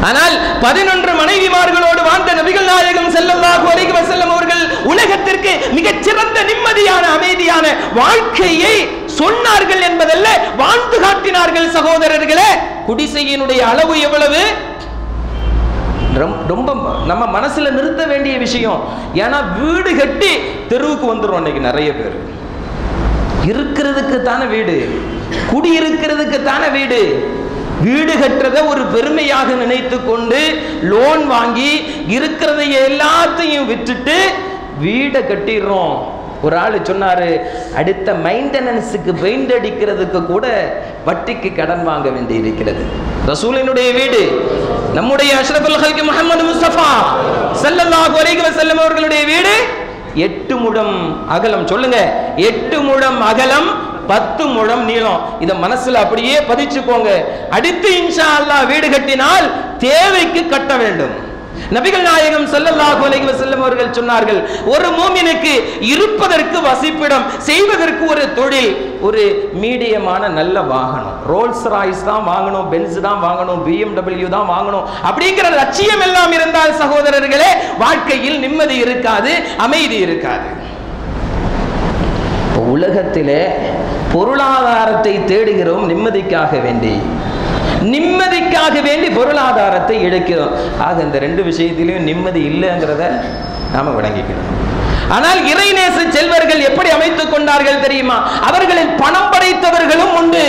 ஆனால் 11 மனைவிமார்களோடு வாழ்ந்த நபிகள் நாயகம் ஸல்லல்லாஹு அலைஹி வஸல்லம் அவர்கள் உலகத்திற்கு மிகச்சிறந்த நிம்மதியான அமைதியான வாழ்க்கையை சொன்னார்கள் என்பதல்ல, வாழ்ந்து காட்டினார்கள். சகோதரர்களே, குடிசையினுடைய அளவு எவ்வளவு ரொம்ப நம்ம மனசுல நிறுத்த வேண்டிய விஷயம். ஏன்னா வீடு கட்டி தெருவுக்கு வந்துடும் இன்னைக்கு நிறைய பேர். இருக்கிறதுக்கு தானே வீடு, குடி இருக்கிறதுக்கு தானே வீடு. வீடு கட்டுறத ஒரு பெருமையாக நினைத்து கொண்டு லோன் வாங்கி இருக்கிறத எல்லாத்தையும் விட்டுட்டு வீடை கட்டிடுறோம். ஒரு ஆள் சொன்னாரு, அடுத்த மெயின்டெனன்ஸுக்கு பெயிண்ட் அடிக்கிறதுக்கு கூட வட்டிக்கு கடன் வாங்க வேண்டி இருக்கிறது. ரசூலினுடைய வீடு, நம்முடைய அஷ்ரஃபுல் ஹல்கி முஹம்மது முஸ்தபா ஸல்லல்லாஹு அலைஹி வஸல்லம் அவர்களுடைய வீடு 8 முழம் அகலம். சொல்லுங்க, 8 முழம் அகலம், 10 முழம் நீளம். இத மனசுல அப்படியே பதிச்சுக்கோங்க. அடுத்து இன்ஷா அல்லாஹ் வீடு கட்டினால் தேவைக்கு கட்ட வேண்டும். நபிகள் நாயகம் ஸல்லல்லாஹு அலைஹி வஸல்லம் அவர்கள் சொன்னார்கள், ஒரு மூமினுக்கு இருப்பதற்கு வசிப்பிடம், செய்வதற்கு ஒரு தொழில், ஒரு மீடியமான நல்ல வாகனம், ரோல்ஸ் ராய்ஸ் தான் வாங்கணும், பென்ஸ் தான் வாங்கணும், BMW தான் வாங்கணும் அப்படிங்கிற லட்சியம் எல்லாம் இருந்தால் சகோதரர்களே, வாழ்க்கையில் நிம்மதி இருக்காது, அமைதி இருக்காது. உலகத்திலே பொருளாதாரத்தை தேடுகிறோம் நிம்மதிக்காக வேண்டி, நிம்மதிக்காக வேண்டி பொருளாதாரத்தை இழக்கிறோம். ஆக இந்த 2 விஷயத்திலையும் நிம்மதி இல்லைங்கிறத நாம விளங்கிக்கணும். ஆனால் இறைநேச செல்வர்கள் எப்படி அமைத்துக் கொண்டார்கள் தெரியுமா? அவர்களில் பணம் படைத்தவர்களும் உண்டு,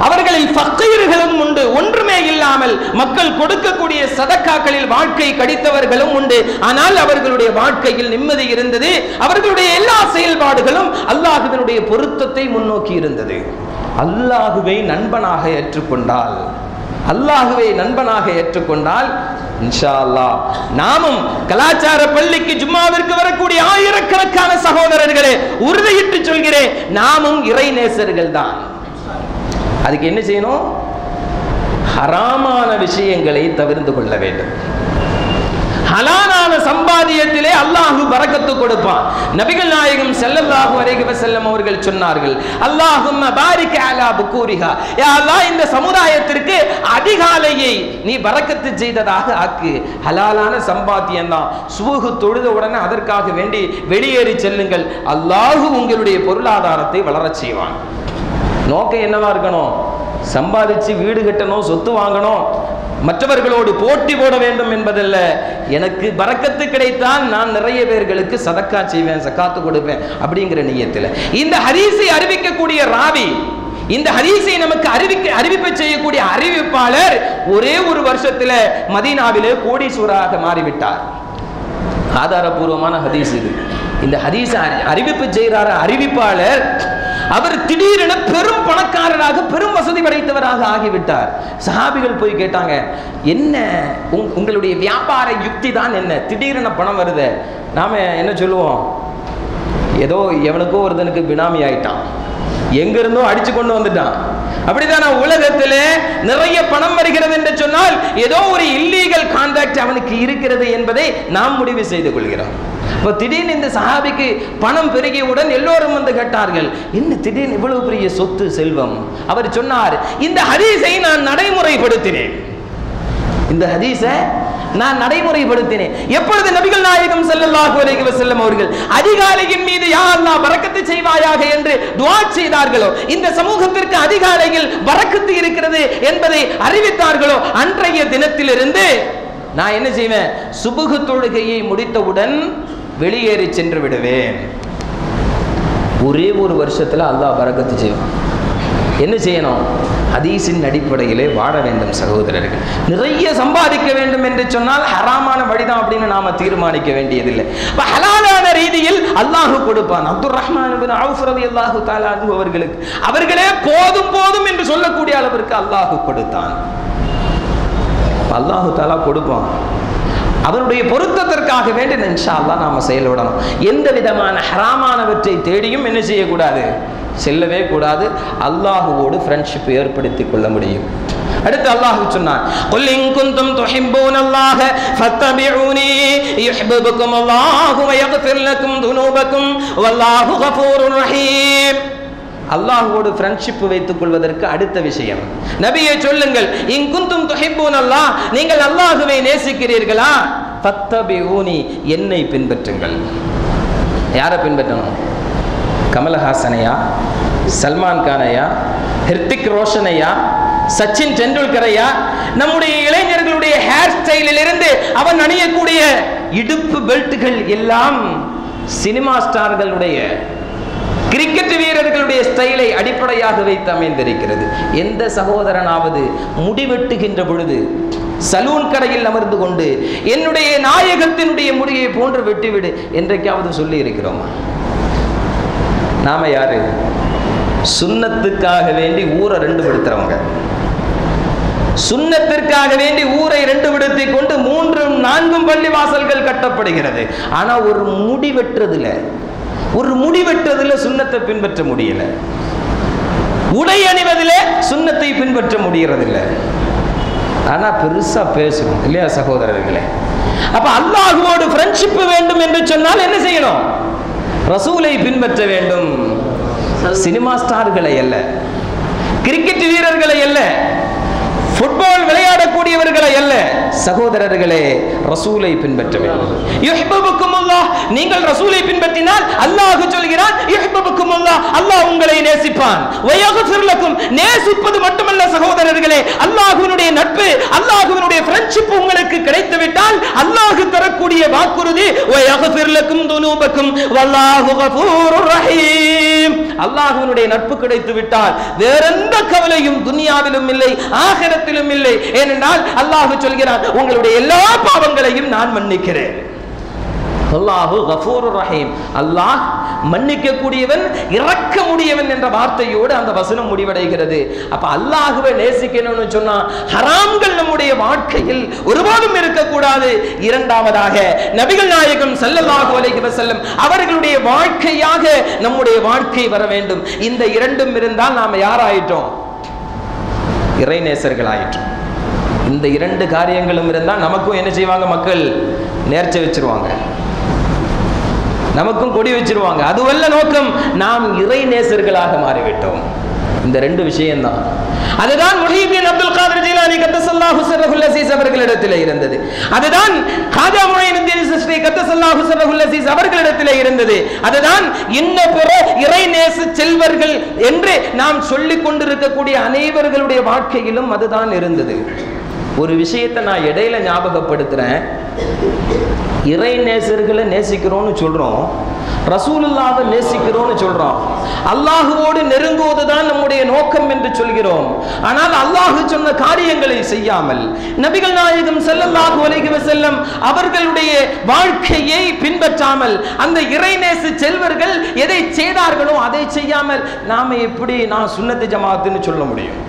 அவர்களில் ஃபக்கீர்களும் உண்டு. ஒன்றுமே இல்லாமல் மக்கள் கொடுக்கக்கூடிய சதக்காக்களில் வாழ்க்கை கடித்தவர்களும் உண்டு. ஆனால் அவர்களுடைய வாழ்க்கையில் நிம்மதி இருந்தது. அவர்களுடைய எல்லா செயல்பாடுகளும் அல்லாஹ்வினுடைய பொருத்தத்தை முன்னோக்கி இருந்தது. அல்லாஹுவை நண்பனாக ஏற்றுக்கொண்டால், அல்லாஹுவை நண்பனாக ஏற்றுக்கொண்டால் இன்ஷா அல்லாஹ் நாமும் கலாச்சார பள்ளிக்கு ஜும்மாவிற்கு வரக்கூடிய ஆயிரக்கணக்கான சகோதரர்களே, உறுதியிட்டு சொல்கிறேன், நாமும் இறைநேசர்கள் தான். அதுக்கு என்ன செய்யணும்? ஹராமான விஷயங்களை தவிர்த்து கொள்ள வேண்டும். ஹலாலான சம்பாதியத்திலே அல்லாஹ் பரக்கத்து கொடுப்பான். நபிகள் நாயகம் ஸல்லல்லாஹு அலைஹி வஸல்லம் அவர்கள் சொன்னார்கள், அல்லாஹும்ம பாரிக் அலா புகூரிஹா, யா அல்லாஹ் இந்த சமுதாயத்திற்கு அதிகாலையை நீ பரக்கத்து செய்ததாக ஆக்கு. ஹலாலான சம்பாத்தியம் தான். சுபஹ் தொழுத உடனே அதற்காக வேண்டி வெளியேறி செல்லுங்கள், அல்லாஹ் உங்களுடைய பொருளாதாரத்தை வளரச் செய்வான். நோக்கம் என்னவா இருக்கணும்? சம்பாதிச்சு வீடு கட்டணும், சொத்து வாங்கணும், மற்றவர்களோடு போட்டி போட வேண்டும் என்பதல்ல. எனக்கு பரக்கத்து கிடைத்தால் நான் நிறைய பேர்களுக்கு சதக்கா செய்வேன், சக்காத்து கொடுப்பேன் அப்படிங்கிற நியத்தில். இந்த ஹதீஸை அறிவிக்கக்கூடிய ராவி, இந்த ஹதீஸை நமக்கு அறிவிப்பு செய்யக்கூடிய அறிவிப்பாளர் ஒரே ஒரு வருஷத்துல மதீனாவிலே கோடீஸ்வரராக மாறிவிட்டார். ஆதாரபூர்வமான ஹதீஸ் இது. இந்த ஹதீஸ் அறிவிப்பு செய்கிறார் அறிவிப்பாளர், அவர் திடீரென பெரும் பணக்காரராக பெரும் வசதி படைத்தவராக ஆகிவிட்டார். சஹாபிகள் போய் கேட்டாங்க, என்ன உங்களுடைய வியாபார யுக்தி தான் என்ன? திடீரென பணம் வருது. நாம என்ன சொல்லுவோம்? ஏதோ எவனுக்கோ ஒருத்தனுக்கு பினாமி ஆயிட்டான், எங்கிருந்தோ அடிச்சு கொண்டு வந்துட்டான். அப்படிதான் உலகத்திலே நிறைய பணம் வருகிறது என்று சொன்னால் ஏதோ ஒரு இல்லீகல் கான்ட்ராக்ட் அவனுக்கு இருக்கிறது என்பதை நாம் முடிவு செய்து கொள்கிறோம். இப்போ திடீர்னு இந்த சஹாபிக்கு பணம் பெருகியவுடன் எல்லோரும் வந்து கேட்டார்கள், என்ன திடீர்னு இவ்வளவு பெரிய சொத்து செல்வம்? அவர் சொன்னார், இந்த ஹதீஸை நான் நடைமுறைப்படுத்தினேன். இந்த ஹதீஸை நான் நடைமுறைப்படுத்தினேன். எப்பொழுது நபிகள் நாயகம் ஸல்லல்லாஹு அலைஹி வஸல்லம் அவர்கள் அதிகாலையின் மீது யா அல்லாஹ் பரக்கத்து செய்வாயாக என்று துஆ செய்தார்களோ, இந்த சமூகத்திற்கு அதிகாலையில் பரக்கத்து இருக்கிறது என்பதை அறிவித்தார்களோ, அன்றைய தினத்திலிருந்து நான் என்ன செய்வேன்? சுபஹ் தொழுகையை முடித்தவுடன் வெளியேறி சென்று விடுவேன். ஒரே ஒரு வருஷத்துல அல்லாஹ் பரக்கத்து செய்வான். என்ன செய்யணும்? ஹதீஸின் அடிப்படையிலே வாழ வேண்டும் சகோதரர்கள். நிறைய சம்பாதிக்க வேண்டும் என்று சொன்னால் ஹராமான வழிதான் அப்படின்னு நாம தீர்மானிக்க வேண்டியதில்லை. ஹலாலான ரீதியில் அல்லாஹ் கொடுப்பான். அப்துர் ரஹ்மான் இப்னு அவுஃப் ரலியல்லாஹு தஆலா அன்ஹு அவர்களுக்கு அவர்களே போதும் போதும் என்று சொல்லக்கூடிய அளவிற்கு அல்லாஹ் கொடுத்தான். அல்லாஹு தஆலா கொடுப்பான். அவருடைய பொருத்தத்திற்காக வேண்டி இன்ஷா அல்லாஹ் நாம செயல்படணும். எந்த விதமான ஹராமானவற்றை தேடியும் என்ன செய்யக்கூடாது? செல்லவே கூடாது. அல்லாஹுவோடு ஃப்ரெண்ட்ஷிப் ஏற்படுத்திக் கொள்ள முடியும். அடுத்து அல்லாஹ் சொன்னான், குல் இன் குன்தும் துஹிப்பூனல்லாஹ ஃபத்தபிஊனி யுஹிப்புகுமுல்லாஹு வ யக்ஃபிர் லக்கும் துனூபக்கும் வல்லாஹு கஃபூருர் ரஹீம். அல்லாஹ்வோடு ஃப்ரெண்ட்ஷிப் வைத்துக் கொள்வதற்கு அடுத்த விஷயம், நபியே சொல்லுங்கள், இன் குந்தும் துஹிப்பூனல்லாஹ், நீங்கள் அல்லாஹ்வை நேசிக்கிறீர்களா, ஃபத்தபிஊனி, என்னை பின்பற்றுங்கள். யாரை பின்பற்றணும்? கமலஹாசனையா, சல்மான் கானையா, ஹிருத்திக் ரோஷனையா, சச்சின் டெண்டுல்கரையா? நம்முடைய இளைஞர்களுடைய ஹேர் ஸ்டைலில் இருந்து அவன் அணியக்கூடிய இடுப்பு பெல்ட்டுகள் எல்லாம் சினிமா ஸ்டார்களுடைய, கிரிக்கெட் வீரர்களுடைய ஸ்டைலை அடிப்படையாக வைத்து அமைந்திருக்கிறது. எந்த சகோதரனாவது முடிவெட்டுகின்ற பொழுது சலூன் கடையில் அமர்ந்து கொண்டு என்னுடைய நாயகத்தினுடைய முடியை போன்று வெட்டிவிடு என்றைக்காவது சொல்லி இருக்கிறோமா? நாம யாரு? சுன்னத்துக்காக வேண்டி ஊரை ரெண்டு படுத்துறவங்க, சுன்னத்திற்காக வேண்டி ஊரை ரெண்டு விடுத்தி கொண்டு 3-4 பள்ளி வாசல்கள் கட்டப்படுகிறது. ஆனா ஒரு முடிவெட்டுறதுல சுன்னத்தை பின்பற்ற முடியல, உடை அணிவதில் சுன்னத்தை பின்பற்ற முடியறதில்லை. ஆனா பெருசா பேசுறோம் இல்லையா சகோதரர்களே? அப்ப அல்லாஹ்வோடு ஃப்ரெண்ட்ஷிப் வேண்டும் என்று சொன்னால் என்ன செய்யணும்? ரசூலை பின்பற்ற வேண்டும். சினிமா ஸ்டார்களை அல்ல, கிரிக்கெட் வீரர்களை அல்ல, ஃபுட்பால் விளையாடக்கூடியவர்களை அல்ல, சகோதரர்களே, ரசூலை பின்பற்ற வேண்டும். யுஹிப்புக்குமுல்லாஹ், நீங்கள் ரசூலை பின்பற்றினால் அல்லாஹ் சொல்கிறான், யுஹிப்புக்குமுல்லாஹ், அல்லாஹ் உங்களை நேசிப்பான். வயக்ஃபிர் லக்கும், நேசிப்பது மட்டுமல்ல சகோதரர்களே, அல்லாஹ்வினுடைய நட்பு, அல்லாஹ்வினுடைய ஃப்ரெண்ட்ஷிப் உங்களுக்கு கிடைத்துவிட்டால் அல்லாஹ் தரக்கூடிய வாக்குறுதி, வயக்ஃபிர் லக்கும் துனூபக்கும் வல்லாஹு கஃபூருர் ரஹீம். அல்லாஹ்வினுடைய நட்பு கிடைத்து விட்டால் வேற எந்த கவலையும் துனியாவிலும் இல்லை, ஆகிரத்திலும் இல்லை. ஏனென்றால் அல்லாஹ் சொல்கிறான், உங்களுடைய எல்லா பாவங்களையும் நான் மன்னிக்கிறேன். அல்லாஹு கஃபூருர் ரஹீம், அல்லாஹ் மன்னிக்க கூடியவன், இரக்க முடியவன் என்ற வார்த்தையோடு அந்த வசனம் முடிவடைகிறது. அப்ப அல்லாஹ்வை நேசிக்கணும்னு சொன்னா ஹராம்கள் நம்முடைய வாழ்க்கையில் ஒருபோதும் இருக்கக்கூடாது. இரண்டாவதாக நபிகள் நாயகம் ஸல்லல்லாஹு அலைஹி வஸல்லம் அவர்களுடைய வாழ்க்கையாக நம்முடைய வாழ்க்கை வர வேண்டும். இந்த இரண்டும் இருந்தால் நாம யாராயிட்டோம்? இறைநேசர்கள் ஆயிட்டோம். இந்த 2 காரியங்களும் இருந்தால் நமக்கும் என்ன செய்வாங்க? மக்கள் நேர்ச்சை வச்சிருவாங்க, நமக்கும் கொடி வச்சிருவாங்க. அதுவல்ல நோக்கம், நாம் இறைநேசர்களாக மாறிவிட்டோம். இந்த 2 விஷயம்தான். அதுதான் முஹிதீன் அப்துல் காதிர் ஜீலானி கத்தஸல்லாஹு சிர்ரஹுல் அஸீஸ் அவர்களிடத்தில் இருந்தது. அதுதான் காஜா முஈனுத்தீன் சிஸ்தி கத்தஸல்லாஹு சிர்ரஹுல் அஸீஸ் அவர்களிடத்தில் இருந்தது. அதுதான் இன்ன பிற இறைநேச செல்வர்கள் என்று நாம் சொல்லிக் கொண்டிருக்கக்கூடிய அனைவர்களுடைய வாழ்க்கையிலும் அதுதான் இருந்தது. ஒரு விஷயத்தை நான் இடையில ஞாபகப்படுத்துறேன். இறைநேசர்களை நேசிக்கிறோம்னு சொல்றோம், ரசூலுல்லாஹ்வை நேசிக்கிறோம்னு சொல்றோம், அல்லாஹ்வோடு நெருங்குவதுதான் நம்முடைய நோக்கம் என்று சொல்கிறோம். ஆனால் அல்லாஹ் சொன்ன காரியங்களை செய்யாமல் நபிகள் நாயகம் ஸல்லல்லாஹு அலைஹி வஸல்லம் அவர்களுடைய வாழ்க்கையை பின்பற்றாமல் அந்த இறைநேச செல்வர்கள் எதை செய்தார்களோ அதை செய்யாமல் நாம எப்படி நான் சுன்னத்து ஜமாத்துன்னு சொல்ல முடியும்?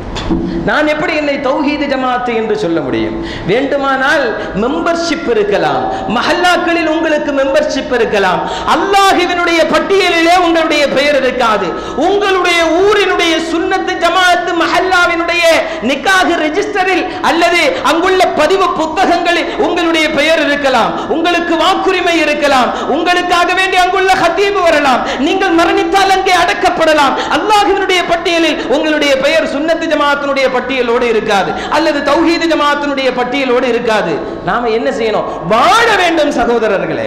நான் எப்படி என்னை தௌஹீத் ஜமாத் என்று சொல்ல முடியும்? வேண்டுமானால் மெம்பர்ஷிப் இருக்கலாம், மஹல்லாக்களில் உங்களுக்கு மெம்பர்ஷிப் இருக்கலாம், அல்லாஹ்வினுடைய பட்டியலிலே உங்களுடைய பெயர் இருக்காது. உங்களுடைய ஊரினுடைய சுன்னத்து ஜமாத் மஹல்லாவினுடைய நிக்காஹ் ரெஜிஸ்டரில் அல்லது அங்குள்ள பதிவு புத்தகங்களில் உங்களுடைய பெயர் இருக்கலாம், உங்களுக்கு வாக்குரிமை இருக்கலாம், உங்களுக்காக வேண்டி அங்குள்ள ஹத்தீப் வரலாம், நீங்கள் மரணித்தால் அங்கே அடக்கப்படலாம். அல்லாஹ்வினுடைய பட்டியலில் உங்களுடைய பெயர் சுன்னத்து ஜமாத் பட்டியலோடு இருக்காது, அல்லது தௌஹீத் ஜமாத்தினுடைய பட்டியலோடு இருக்காது. நாம என்ன செய்யணும்? வாழ வேண்டும் சகோதரர்களே.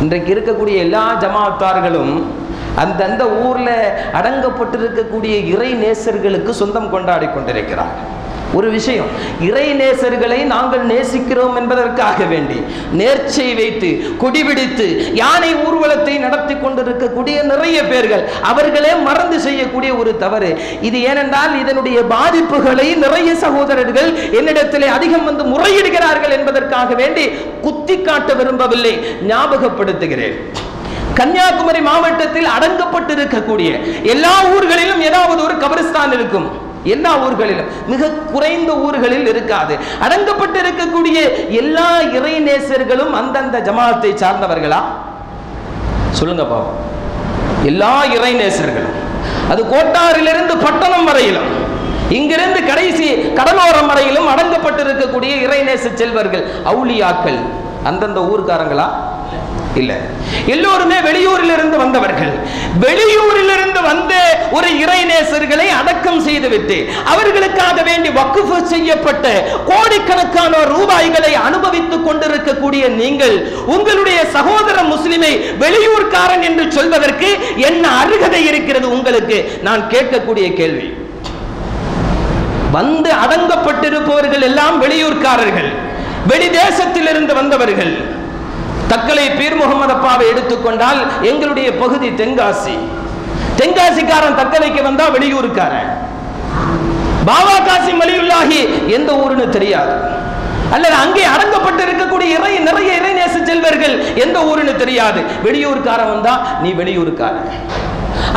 இன்றைக்கு இருக்கக்கூடிய எல்லா ஜமாத்தார்களும் அந்தந்த ஊர்ல அடங்கப்பட்டிருக்கக்கூடிய இறை நேசர்களுக்கு சொந்தம் கொண்டாடி கொண்டிருக்கிறார். ஒரு விஷயம், இறை நேசர்களை நாங்கள் நேசிக்கிறோம் என்பதற்காக வேண்டி நேர்ச்சை வைத்து கொடிபிடித்து யானை ஊர்வலத்தை நடத்தி கொண்டிருக்கக்கூடிய நிறைய பேர்கள் அவர்களே மறந்து செய்யக்கூடிய ஒரு தவறு இது. ஏனென்றால் இதனுடைய பாதிப்புகளை நிறைய சகோதரர்கள் என்னிடத்திலே அதிகம் வந்து முறையிடுகிறார்கள் என்பதற்காக வேண்டி குத்தி காட்ட விரும்பவில்லை, ஞாபகப்படுத்துகிறேன். கன்னியாகுமரி மாவட்டத்தில் அடங்கப்பட்டிருக்கக்கூடிய எல்லா ஊர்களிலும் ஏதாவது ஒரு கபரிஸ்தான் இருக்கும். எல்லா ஊர்களிலும், மிக குறைந்த ஊர்களில் இருக்காது. அடங்கப்பட்டு இருக்கக்கூடிய எல்லா இறை நேசர்களும் அந்தந்த ஜமாத்தை சார்ந்தவர்களா? சொல்லுங்க பாப்போம். எல்லா இறை நேசர்களும், அது கோட்டாரிலிருந்து பட்டணம் வரையிலும், இங்கிருந்து கடைசி கடலோரம் வரையிலும் அடங்கப்பட்டு இருக்கக்கூடிய இறைநேச செல்வர்கள், அவுலியாக்கள் அந்தந்த ஊர்காரங்களா? இல்ல, எல்லோருமே வெளியூரில் இருந்து வந்தவர்கள். வெளியூரில் இருந்து வந்து ஒரு இறைநேசர்களை அடக்கம் செய்துவிட்டு அவர்களுக்காக வேண்டி வக்ஃப் செய்யப்பட்ட கோடிக்கணக்கான ரூபாய்களை அனுபவித்துக் கொண்டிருக்கக்கூடிய நீங்கள் உங்களுடைய சகோதர முஸ்லிமை வெளியூர்காரன் என்று சொல்வதற்கு என்ன அருகதை இருக்கிறது உங்களுக்கு? நான் கேட்கக்கூடிய கேள்வி. வந்து அடங்கப்பட்டிருப்பவர்கள் எல்லாம் வெளியூர்காரர்கள், வெளி தேசத்திலிருந்து வந்தவர்கள். தக்கலை பீர் முகமது அப்பாவை எடுத்துக்கொண்டால் எங்களுடைய பகுதி தென்காசி. தென்காசிக்காரன் தக்கலைக்கு வந்தா வெளியூருக்காரன். பாபா காசிம் வலியுல்லாஹி எந்த ஊருன்னு தெரியாது. அல்லது அங்கே அடங்கப்பட்டு இருக்கக்கூடிய நிறைய இறைநேச செல்வர்கள் எந்த ஊருன்னு தெரியாது. வெளியூருக்காரன் வந்தா நீ வெளியூருக்காரன்.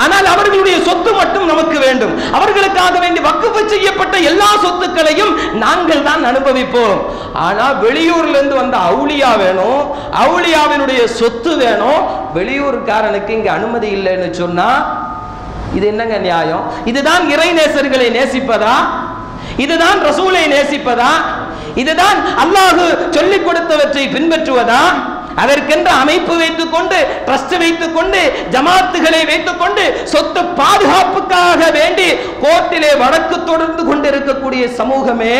ஆனால் அவர்களுடைய சொத்து மட்டும் நமக்கு வேண்டும். அவர்களுக்காக வேண்டி வக்ஃப் செய்யப்பட்ட எல்லா சொத்துக்களையும் நாங்கள் தான் அனுபவிப்போம். ஆனா வெளியூர்ல இருந்து வந்த அவுலியா வேணும், அவுலியாவினுடைய சொத்து வேணும், வெளியூர்காரனுக்கு இங்க அனுமதி இல்லைன்னு சொன்னா இது என்னங்க நியாயம்? இதுதான் இறைநேசர்களை நேசிப்பதா? இதுதான் ரசூலை நேசிப்பதா? இதுதான் அல்லாஹ் சொல்லிக் கொடுத்தவற்றை பின்பற்றுவதா? அதற்கென்ற அமைப்பு வைத்துக் கொண்டு, ட்ரஸ்ட் வைத்துக் கொண்டு, ஜமாத்துகளை வைத்துக் கொண்டு, சொத்து பாதுகாப்புக்காக வேண்டி கோர்ட்டிலே வழக்கு தொடர்ந்து கொண்டிருக்கக்கூடிய சமூகமே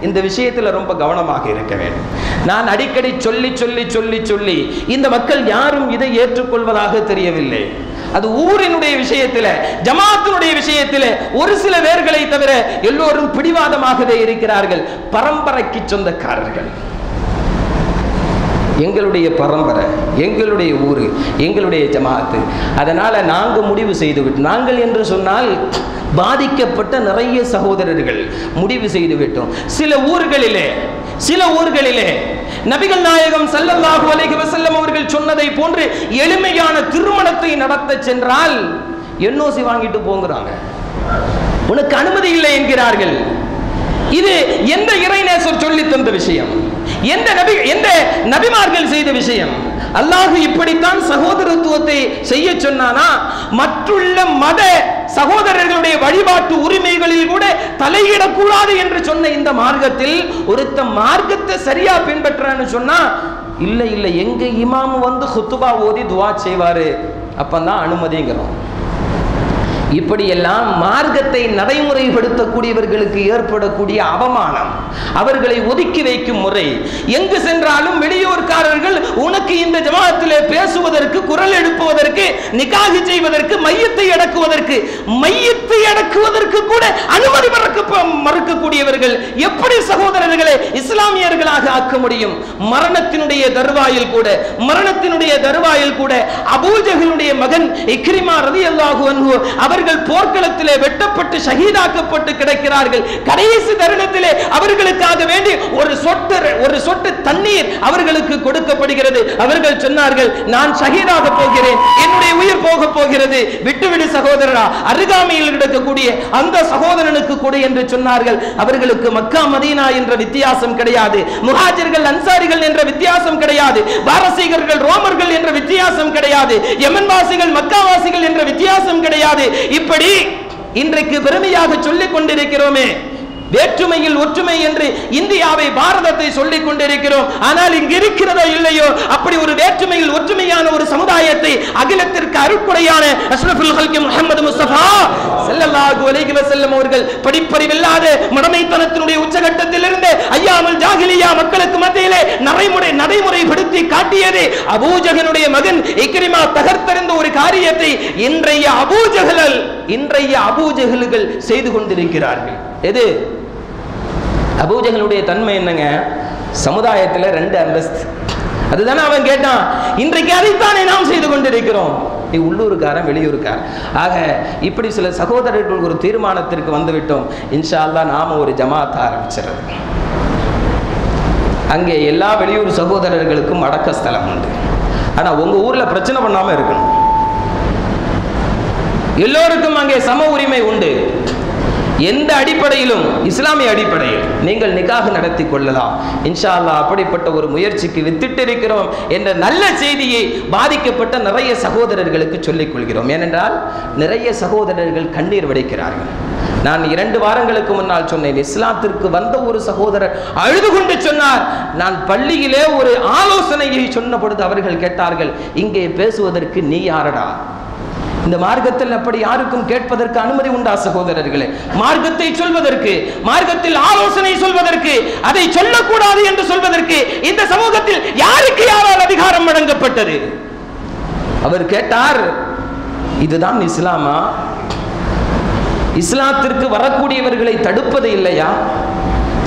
இந்த விஷயத்தில் ரொம்ப கவனமாக இருக்க வேண்டும். நான் அடிக்கடி சொல்லி சொல்லி சொல்லி சொல்லி இந்த மக்கள் யாரும் இதை ஏற்றுக்கொள்வதாக தெரியவில்லை. அது ஊரினுடைய விஷயத்தில், ஜமாத்தினுடைய விஷயத்தில் ஒரு சில பேர்களை தவிர எல்லோரும் பிடிவாதமாகவே இருக்கிறார்கள். பரம்பரைக்கு சொந்தக்காரர்கள், எங்களுடைய பரம்பரை, எங்களுடைய ஊரு, எங்களுடைய ஜமாத்து. அதனால நாங்கள் முடிவு செய்துவிட்டோம். நாங்கள் என்று சொன்னால் பாதிக்கப்பட்ட நிறைய சகோதரர்கள் முடிவு செய்துவிட்டோம். சில ஊர்களிலே நபிகள் நாயகம் ஸல்லல்லாஹு அலைஹி வஸல்லம் அவர்கள் சொன்னதை போன்று எளிமையான திருமணத்தை நடத்த சென்றால் என்ஓசி வாங்கிட்டு போங்கறாங்க. உனக்கு அனுமதி இல்லை என்கிறார்கள். இது எந்த இறைநேசர் சொல்லி தந்த விஷயம்? எந்த நபிமார்கள் செய்த விஷயம்? அல்லாஹ் இப்படித்தான் சகோதரத்துவத்தை செய்ய சொன்னானா? மற்றுள்ள மத சகோதரர்களுடைய வழிபாட்டு உரிமைகளில் கூட தலையிடக்கூடாது என்று சொன்ன இந்த மார்க்கத்தில் ஒருத்த மார்க்கத்தை சரியா பின்பற்றான்னு சொன்னா இல்லை, எங்க இமாம் வந்து குத்துபா ஓதி துவா செய்வாரு, அப்பதான் அனுமதிங்கிறோம். இப்படியெல்லாம் மார்க்கத்தை நடைமுறைப்படுத்தக்கூடியவர்களுக்கு ஏற்படக்கூடிய அவமானம், அவர்களை ஒதுக்கி வைக்கும் முறை. எங்கு சென்றாலும் வெளியூர்காரர்கள் உனக்கு இந்த ஜமாத்திலே பேசுவதற்கு, குரல் எழுப்புவதற்கு, நிக்காஹ் செய்வதற்கு, மையத்தை அடக்குவதற்கு கூட அனுமதி மறுக்கக்கூடியவர்கள் எப்படி சகோதரர்களை இஸ்லாமியர்களாக ஆக்க முடியும்? மரணத்தினுடைய தருவாயில் கூட அபூஜஹலுடைய மகன் இக்ரிமா ரலியல்லாஹு அன்ஹு அவர்கள் போர்க்களத்திலே வெட்டப்பட்டு ஷஹீதாக்கப்பட்டு கிடக்கிறார்கள். கடைசி தருணத்திலே அவர்களுக்காக வேண்டி ஒரு சொட்டு தண்ணீர் அவர்களுக்கு கொடுக்கப்படுகிறது. அவர்கள் சொன்னார்கள், நான் ஷஹீதாக போகிறேன், என்னுடைய உயிர் போக போகிறது, விட்டுவிடு சகோதரரா, அருகாமையில் கிடக்கக்கூடிய அந்த சகோதரனுக்கு கொடு என்று சொன்னார்கள். அவர்களுக்கு மக்கா மதீனா என்ற வித்தியாசம் கிடையாது, முஹாஜிர்கள் அன்சாரிகள் என்ற வித்தியாசம் கிடையாது, பாரசீகர்கள் ரோமர்கள் என்ற வித்தியாசம் கிடையாது, யமன் வாசிகள் மக்கா வாசிகள் என்ற வித்தியாசம் கிடையாது. இப்படி இன்றைக்கு பெருமையாக சொல்லிக் கொண்டிருக்கிறோமே, வேற்றுமையில் ஒற்றுமை என்று இந்தியாவை, பாரதத்தை சொல்லிக் கொண்டிருக்கிறோம். ஆனால் இங்கு இருக்கிறதோ இல்லையோ அப்படி ஒரு வேற்றுமையில் ஒற்றுமையான ஒரு சமுதாயத்தை அகிலத்திற்கு அருட்கொடையான அஷ்ரஃபுல் ஹல்கி முஹம்மது முஸ்தபா ஸல்லல்லாஹு அலைஹி வஸல்லம் அவர்கள் படிப்பறிவில்லாத மடமைத்தனத்தினுடைய உச்சகட்டத்தில் இருந்து ஐயாமுல் ஜாஹிலியா மக்களுக்கு மத்தியிலே நடைமுறைப்படுத்தி காட்டியது அபூஜஹலுடைய மகன் இக்ரிமா தகர்த்தெறிந்த ஒரு காரியத்தை இன்றைய அபூஜஹல்கள் செய்து கொண்டிருக்கிறார்கள். எது அபூஜஹலுடைய தன்மை என்னங்க? சமுதாயத்தில் 2 அந்தஸ்து. அதுதானே அவன் கேட்டான். இன்றைக்கு அதைத்தானே நாம் செய்து கொண்டிருக்கிறோம். நீ உள்ளூருக்காரன், வெளியூருக்காரன். ஆக இப்படி சில சகோதரர்கள் ஒரு தீர்மானத்திற்கு வந்துவிட்டோம். இன்ஷா அல்லாஹ் நாம ஒரு ஜமாத் ஆரம்பிச்சிடறது. அங்கே எல்லா வெளியூர் சகோதரர்களுக்கும் அடக்க ஸ்தலம் உண்டு. ஆனா உங்க ஊர்ல பிரச்சனை பண்ணாம இருக்கணும். எல்லோருக்கும் அங்கே சம உரிமை உண்டு. எந்த அடிப்படையிலும் இஸ்லாமிய அடிப்படையில் நீங்கள் நிக்காஹ் நடத்தி கொள்ளலாம். இன்ஷா அல்லாஹ் அப்படிப்பட்ட ஒரு முயற்சிக்கு வித்திட்டு இருக்கிறோம் என்ற நல்ல செய்தியை பாதிக்கப்பட்ட நிறைய சகோதரர்களுக்கு சொல்லிக் கொள்கிறோம். ஏனென்றால் நிறைய சகோதரர்கள் கண்ணீர் வடிக்கிறார்கள். நான் 2 வாரங்களுக்கு முன்னால் சொன்னேன், இஸ்லாத்திற்கு வந்த ஒரு சகோதரர் அழுது கொண்டு சொன்னார், நான் பள்ளியிலே ஒரு ஆலோசனையை சொன்ன பொழுது அவர்கள் கேட்டார்கள், இங்கே பேசுவதற்கு நீ யாரடா? இந்த மார்க்கத்தில் அப்படி யாருக்கும் கேட்பதற்கு அனுமதி உண்டா சகோதரர்களே? மார்க்கத்தை சொல்வதற்கு, மார்க்கத்தில் ஆலோசனை சொல்வதற்கு, அதை சொல்லக்கூடாது என்று சொல்வதற்கு இந்த சமூகத்தில் யாருக்கு யாரால் அதிகாரம் வழங்கப்பட்டது? அவர் கேட்டார், இதுதான் இஸ்லாமா? இஸ்லாத்திற்கு வரக்கூடியவர்களை தடுப்பது இல்லையா?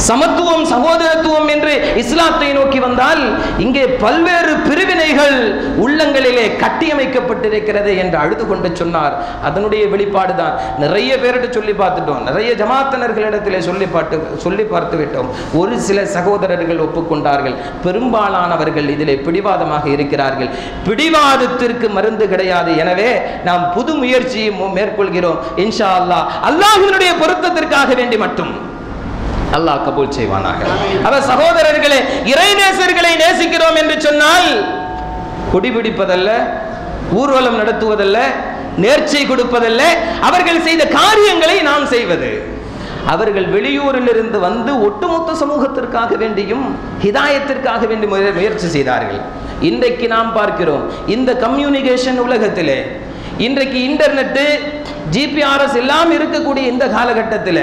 சமத்துவம் சகோதரத்துவம் என்று இஸ்லாத்தை நோக்கி வந்தால் இங்கே பல்வேறு பிரிவினைகள் உள்ளங்களிலே கட்டியமைக்கப்பட்டிருக்கிறது என்று அழுது கொண்டு சொன்னார். அதனுடைய வெளிப்பாடு தான் நிறைய பேரிட சொல்லி பார்த்துட்டோம், நிறைய ஜமாத்தினர்களிடத்திலே சொல்லி பார்த்து விட்டோம். ஒரு சில சகோதரர்கள் ஒப்புக்கொண்டார்கள், பெரும்பாலானவர்கள் இதிலே பிடிவாதமாக இருக்கிறார்கள். பிடிவாதத்திற்கு மருந்து கிடையாது. எனவே நாம் புது முயற்சியை மேற்கொள்கிறோம். இன்ஷா அல்லாஹ் அல்லாஹ்வினுடைய பொருத்தத்திற்காக வேண்டி மட்டும் அல்லாஹ் கபூல் செய்வானாக. அவர் சகோதரர்களே, இறைநேசர்களை நேசிக்கிறோம் என்று சொன்னால் கொடிபிடிப்பதல்ல, ஊர்வலம் நடத்துவதல்ல, நேர்ச்சை கொடுப்பதல்ல, அவர்கள் செய்த காரியங்களை நாம் செய்வது. அவர்கள் வெளியூரிலிருந்து வந்து ஒட்டுமொத்த சமூகத்திற்காக வேண்டியும் ஹிதாயத்திற்காக வேண்டி முயற்சி செய்தார்கள். இன்றைக்கு நாம் பார்க்கிறோம், இந்த கம்யூனிகேஷன் உலகத்திலே இன்றைக்கு இன்டர்நெட்டு ஜிபிஆர்எஸ் எல்லாம் இருக்கக்கூடிய இந்த காலகட்டத்தில்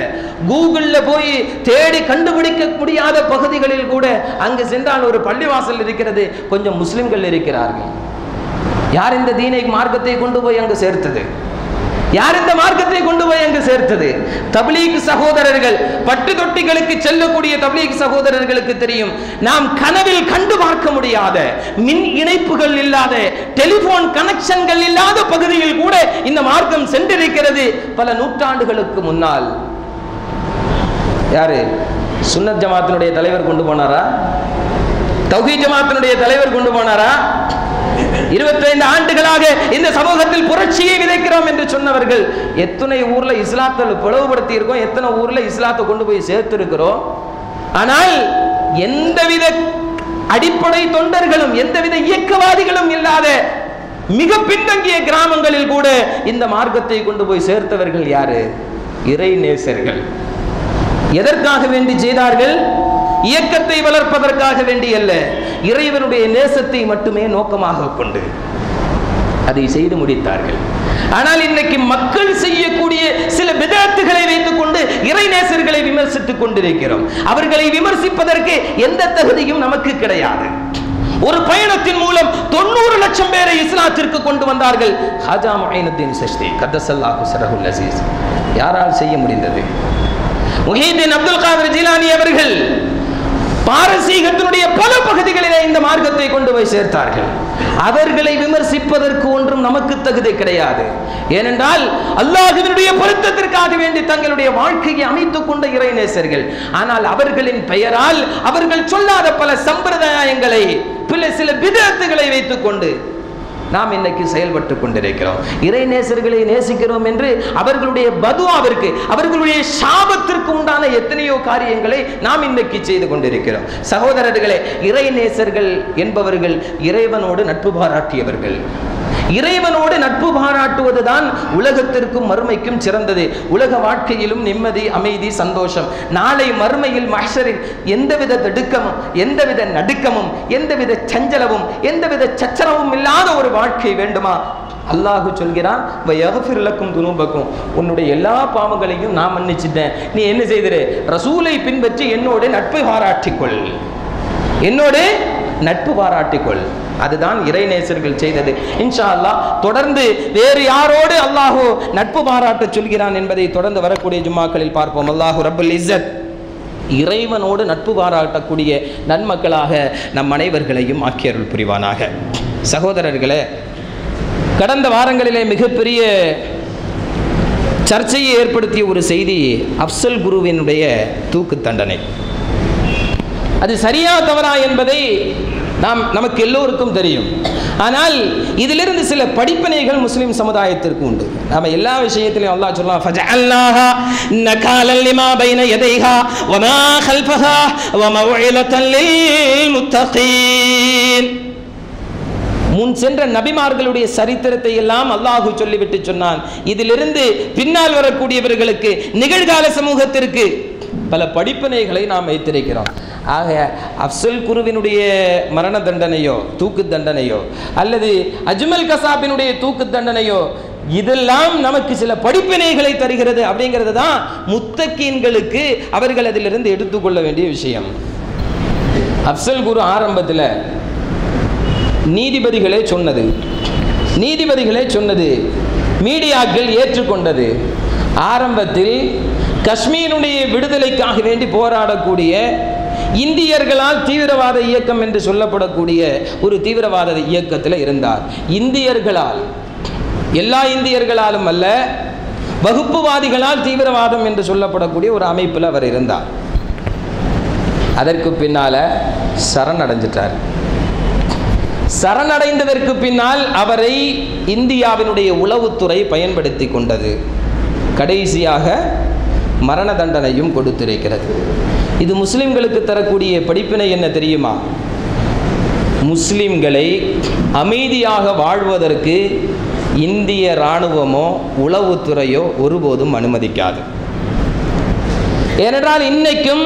கூகுளில் போய் தேடி கண்டுபிடிக்க முடியாத பகுதிகளில் கூட அங்கு சென்றால் ஒரு பள்ளிவாசல் இருக்கிறது, கொஞ்சம் முஸ்லிம்கள் இருக்கிறார்கள். யார் இந்த தீனை மார்க்கத்தை கொண்டு போய் அங்கு சேர்த்தது? யார் இந்த மார்க்கத்தை கொண்டு போய் அங்கு சேர்த்தது? தப்லீக் சகோதரர்கள், பட்டு தொட்டிகளுக்கு செல்லக்கூடிய தப்லீக் சகோதரர்களுக்கு தெரியும், நாம் கனவில் கண்டு பார்க்க முடியாத, மின் இணைப்புகள் இல்லாத, டெலிபோன் கனெக்ஷன்கள் இல்லாத பகுதியில் கூட இந்த மார்க்கம் சென்றிருக்கிறது. பல நூற்றாண்டுகளுக்கு முன்னால் யாரு? சுன்னத் ஜமாத்தினுடைய தலைவர் கொண்டு போனாரா? தௌஹீத் ஜமாத்தினுடைய தலைவர் கொண்டு போனாரா? 25 ஆண்டுகளாக இந்த சமூகத்தில் புரட்சியை விதைக்கிறோம் என்று சொன்னவர்கள் எத்தனை ஊர்ல இஸ்லாத்தை பிளவுபடுத்தி இருக்கோம், எத்தனை ஊர்ல இஸ்லாத்தை கொண்டு போய் சேர்த்திருக்கிறோம். ஆனால் எந்தவித அடிப்படை தொண்டர்களும் எந்தவித இயக்கவாதிகளும் இல்லாத மிக பின்தங்கிய கிராமங்களில் கூட இந்த மார்க்கத்தை கொண்டு போய் சேர்த்தவர்கள் யாரு? இறை நேசர்கள். எதற்காக வேண்டி செய்தார்கள்? இயக்கத்தை வளர்ப்பதற்காக வேண்டி அல்ல, இறைவனுடைய நேசத்தை மட்டுமே நோக்கமாக கொண்டு அதை செய்து முடித்தார்கள். ஆனால் இன்னைக்கு மக்கள் செய்யக்கூடிய சில பிதஅத்துகளை வைத்துக் கொண்டு இறை நேசர்களை விமர்சித்துக் கொண்டிருக்கிறோம். அவர்களை விமர்சிப்பதற்கு எந்த தகுதியும் நமக்கு கிடையாது. ஒரு பயணத்தின் மூலம் 90 லட்சம் பேரை இஸ்லாத்திற்கு கொண்டு வந்தார்கள். ஹாஜா முஹைனுத்தீன் சிஷ்தி கத்தஸல்லாஹு ஸரஹுல் அஸீஸ். யாரால் செய்ய முடிந்தது? முஹீதீன் அப்துல் காதிர் ஜீலானி அவர்கள் பாரசீகத்தினுடைய பல பகுதிகளிலே இந்த மார்க்கத்தை கொண்டு போய் சேர்த்தார்கள். அவர்களை விமர்சிப்பதற்கு ஒன்றும் நமக்கு தகுதி கிடையாது. ஏனென்றால் அல்லாஹ்வினுடைய பொருத்தத்திற்காக வேண்டி தங்களுடைய வாழ்க்கையை அமைத்துக் கொண்ட இறைநேசர்கள். ஆனால் அவர்களின் பெயரால் அவர்கள் சொல்லாத பல சம்பிரதாயங்களை, சில பிதஅத்துகளை வைத்துக் கொண்டு நாம் இன்னைக்கு செயல்பட்டு கொண்டிருக்கிறோம். இறைநேசர்களை நேசிக்கிறோம் என்று அவர்களுடைய பதுவாவிற்கு, அவர்களுடைய சாபத்திற்கு உண்டான எத்தனையோ காரியங்களை நாம் இன்னைக்கு செய்து கொண்டிருக்கிறோம். சகோதரர்களே, இறைநேசர்கள் என்பவர்கள் இறைவனோடு நட்பு பாராட்டியவர்கள். இறைவனோடு நட்பு பாராட்டுவதுதான் உலகத்திற்கும் மறுமைக்கும் சிறந்தது. உலக வாழ்க்கையிலும் நிம்மதி, அமைதி, சந்தோஷம். நாளை மறுமையில் மஹ்ஷரில் எந்தவித திடுக்கமும், எந்தவித நடுக்கமும், எந்தவித சஞ்சலமும், எந்தவித சச்சரவும் இல்லாத ஒரு வாழ்க்கை வேண்டுமா? அல்லாஹு சொல்கிறான், வயஃபிர் லக்கும் துனூபக்கும், உன்னுடைய எல்லா பாவங்களையும் நான் மன்னிச்சிட்டேன். நீ என்ன செய்திரு? ரசூலை பின்பற்றி என்னோடு நட்பு பாராட்டிக்கொள், என்னோடு நட்பு பாராட்டிக்கொள். அதுதான் இறைநேசர்கள் செய்தது. இன்ஷா அல்லாஹ் தொடர்ந்து வேறு யாரோடு அல்லாஹு நட்பு பாராட்ட சொல்கிறான் என்பதை தொடர்ந்து வரக்கூடிய ஜும்மாக்களில் பார்ப்போம். அல்லாஹு ரப்பல் இஸ்ஸத் இறைவனோடு நட்பு பாராட்டக்கூடிய நன்மக்களாக நம் அனைவர்களையும் ஆக்கியருள் புரிவானாக. சகோதரர்களே, கடந்த வாரங்களிலே மிகப்பெரிய சர்ச்சையை ஏற்படுத்திய ஒரு செய்தி அப்சல் குருவினுடைய தூக்கு தண்டனை. அது சரியா தவறா என்பதை நமக்கு எல்லோருக்கும் தெரியும். ஆனால் இதிலிருந்து சில படிப்பினைகள் முஸ்லிம் சமுதாயத்திற்கு உண்டு. நாம எல்லா விஷயத்திலும் அல்லாஹ் சொல்றான், ஃபஜஅல்னாஹா நகாலல் லிமா பைன யதைஹா வமா கல்ஃபஹா வமவ்இலத்தல் லில் முத்தகீன். முன் சென்ற நபிமார்களுடைய சரித்திரத்தை எல்லாம் அல்லாஹ் சொல்லிவிட்டு சொன்னான், இதிலிருந்து பின்னால் வரக்கூடியவர்களுக்கு, நிகழ்கால சமூகத்திற்கு பல படிப்பினைகளை நாம் வைத்திருக்கிறோம். ஆக அஃசல் குருவினுடைய மரண தண்டனையோ தூக்கு தண்டனையோ அல்லது அஜ்மல் கசாபினுடைய தூக்கு தண்டனையோ இதெல்லாம் நமக்கு சில படிப்பினைகளை தருகிறது. அப்படிங்கிறது தான் முத்தகீன்களுக்கு அவர்கள் அதிலிருந்து எடுத்துக்கொள்ள வேண்டிய விஷயம். அஃசல் குரு ஆரம்பத்தில் நீதிபதிகளே சொன்னது மீடியாக்கள் ஏற்றுக்கொண்டது. ஆரம்பத்தில் காஷ்மீருடைய விடுதலைக்காக வேண்டி போராடக்கூடிய இந்தியர்களால் தீவிரவாத இயக்கம் என்று சொல்லப்படக்கூடிய ஒரு தீவிரவாத இயக்கத்தில் இருந்தார். இந்தியர்களால், எல்லா இந்தியர்களாலும் அல்ல, வகுப்புவாதிகளால் தீவிரவாதம் என்று சொல்லப்படக்கூடிய ஒரு அமைப்பில் அவர் இருந்தார். அதற்கு பின்னால சரணடைஞ்சிட்டார். சரணடைந்ததற்கு பின்னால் அவரை இந்தியாவினுடைய உளவுத்துறை பயன்படுத்தி கொண்டது. கடைசியாக மரண தண்டனையும் கொடுத்திருக்கிறது. இது முஸ்லிம்களுக்கு தரக்கூடிய படிப்பினை என்ன தெரியுமா? முஸ்லிம்களை அமைதியாக வாழ்வதற்கு இந்திய இராணுவமோ உளவுத்துறையோ ஒருபோதும் அனுமதிக்காது. ஏனென்றால் இன்னைக்கும்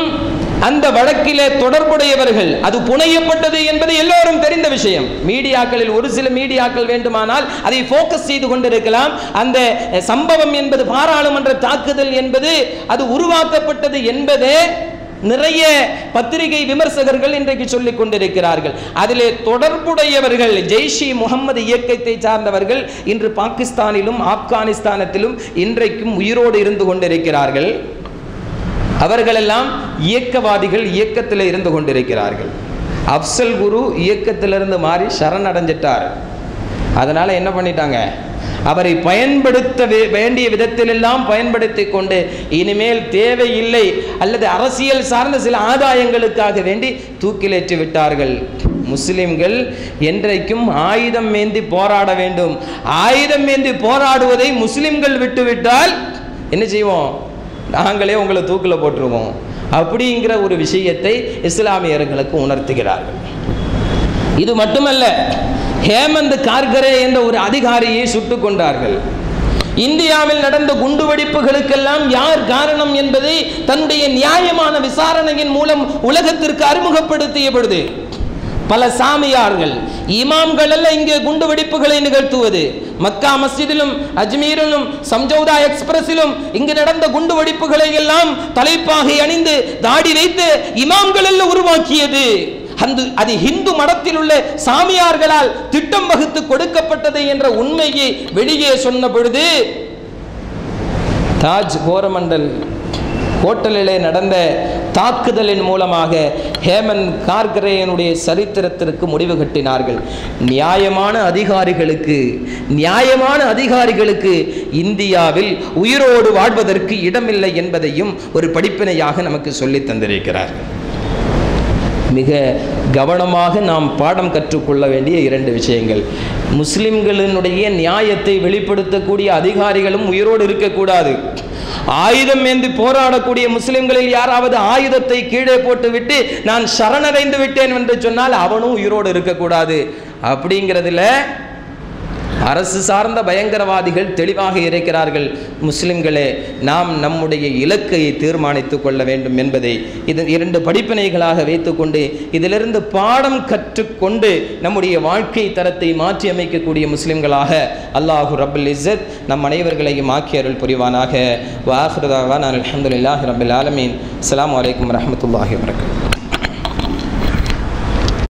அந்த வழக்கிலே தொடர்புடையவர்கள், அது புனையப்பட்டது என்பது எல்லோரும் தெரிந்த விஷயம். மீடியாக்களில் ஒரு சில மீடியாக்கள் வேண்டுமானால் அதை போக்கஸ் செய்து கொண்டிருக்கலாம். அந்த சம்பவம் என்பது பாராளுமன்ற தாக்குதல் என்பது அது உருவாக்கப்பட்டது என்பதே நிறைய பத்திரிகை விமர்சகர்கள் இன்றைக்கு சொல்லிக் கொண்டிருக்கிறார்கள். அதிலே தொடர்புடையவர்கள், ஜெய்ஷ் இ முகமது இயக்கத்தை சார்ந்தவர்கள் இன்று பாகிஸ்தானிலும் ஆப்கானிஸ்தானத்திலும் இன்றைக்கும் உயிரோடு இருந்து கொண்டிருக்கிறார்கள். அவர்களெல்லாம் இயக்கவாதிகள், இயக்கத்தில் இருந்து கொண்டிருக்கிறார்கள். அஃசல் குரு இயக்கத்திலிருந்து மாறி சரணடைஞ்சிட்டார். அதனால என்ன பண்ணிட்டாங்க, அவரை பயன்படுத்த வேண்டிய விதத்திலெல்லாம் பயன்படுத்தி கொண்டு இனிமேல் தேவையில்லை அல்லது அரசியல் சார்ந்த சில ஆதாயங்களுக்காக வேண்டி தூக்கிலேற்றி விட்டார்கள். முஸ்லிம்கள் என்றைக்கும் ஆயுதம் ஏந்தி போராட வேண்டும். ஆயுதம் ஏந்தி போராடுவதை முஸ்லிம்கள் விட்டுவிட்டால் என்ன செய்வோம், நாங்களே உங்களை தூக்கில் போட்டுருவோம் அப்படிங்கிற ஒரு விஷயத்தை இஸ்லாமியர்களுக்கு உணர்த்துகிறார்கள். இது மட்டுமல்ல, ஹேமந்த் கார்கரே என்ற ஒரு அதிகாரியை சுட்டுக் கொண்டார்கள். இந்தியாவில் நடந்த குண்டுவெடிப்புகளுக்கெல்லாம் யார் காரணம் என்பதை தன்னுடைய நியாயமான விசாரணையின் மூலம் உலகத்திற்கு அறிமுகப்படுத்திய பொழுது பல சாமியார்கள், இமாம்கள் எல்லாம் இங்கே குண்டு வெடிப்புகளை நிகழ்த்துவது, மக்கா மஸ்ஜிதிலும் அஜ்மீரிலும் சம்ஜௌதா எக்ஸ்பிரஸிலும் இங்கு நடந்த குண்டு வெடிப்புகளை எல்லாம் தலைப்பாகை அணிந்து தாடி வைத்து இமாம்கள் எல்லாம் உருவாக்கியது. அது ஹிந்து மடத்தில் உள்ள சாமியார்களால் திட்டம் வகுத்து கொடுக்கப்பட்டது என்ற உண்மையை வெளியே சொன்ன பொழுது தாஜ் கோரமண்டல் ஹோட்டலிலே நடந்த தாக்குதலின் மூலமாக ஹேமந்த் கார்கரேயனுடைய சரித்திரத்திற்கு முடிவு கட்டினார்கள். நியாயமான அதிகாரிகளுக்கு இந்தியாவில் உயிரோடு வாழ்வதற்கு இடமில்லை என்பதையும் ஒரு படிப்பினையாக நமக்கு சொல்லித் தந்திருக்கிறார்கள். மிக கவனமாக நாம் பாடம் கற்றுக்கொள்ள வேண்டிய இரண்டு விஷயங்கள். முஸ்லிம்களினுடைய நியாயத்தை வெளிப்படுத்தக்கூடிய அதிகாரிகளும் உயிரோடு இருக்கக்கூடாது. ஆயுதம் ஏந்தி போராடக்கூடிய முஸ்லிம்களில் யாராவது ஆயுதத்தை கீழே போட்டுவிட்டு நான் சரணடைந்து விட்டேன் என்று சொன்னால் அவனும் உயிரோடு இருக்கக்கூடாது. அப்படிங்கிறதுல அரசு சார்ந்த பயங்கரவாதிகள் தெளிவாக இருக்கிறார்கள். முஸ்லிம்களே, நாம் நம்முடைய இலக்கை தீர்மானித்துக் கொள்ள வேண்டும் என்பதை இது இரண்டு படிப்பினைகளாக வைத்துக்கொண்டு இதிலிருந்து பாடம் கற்றுக்கொண்டு நம்முடைய வாழ்க்கை தரத்தை மாற்றி அமைக்கக்கூடிய முஸ்லிம்களாக அல்லாஹு ரப்புல் இஸ்ஸத் நம் அனைவர்களையும் ஆக்கி அருள் புரிவானாக. வ ஆகிரு தஅவானா அல்ஹம்துலில்லாஹி ரப்பில் ஆலமீன். அஸ்ஸலாமு அலைக்கும் வரஹ்மத்துல்லாஹி வபரகாத்துஹு.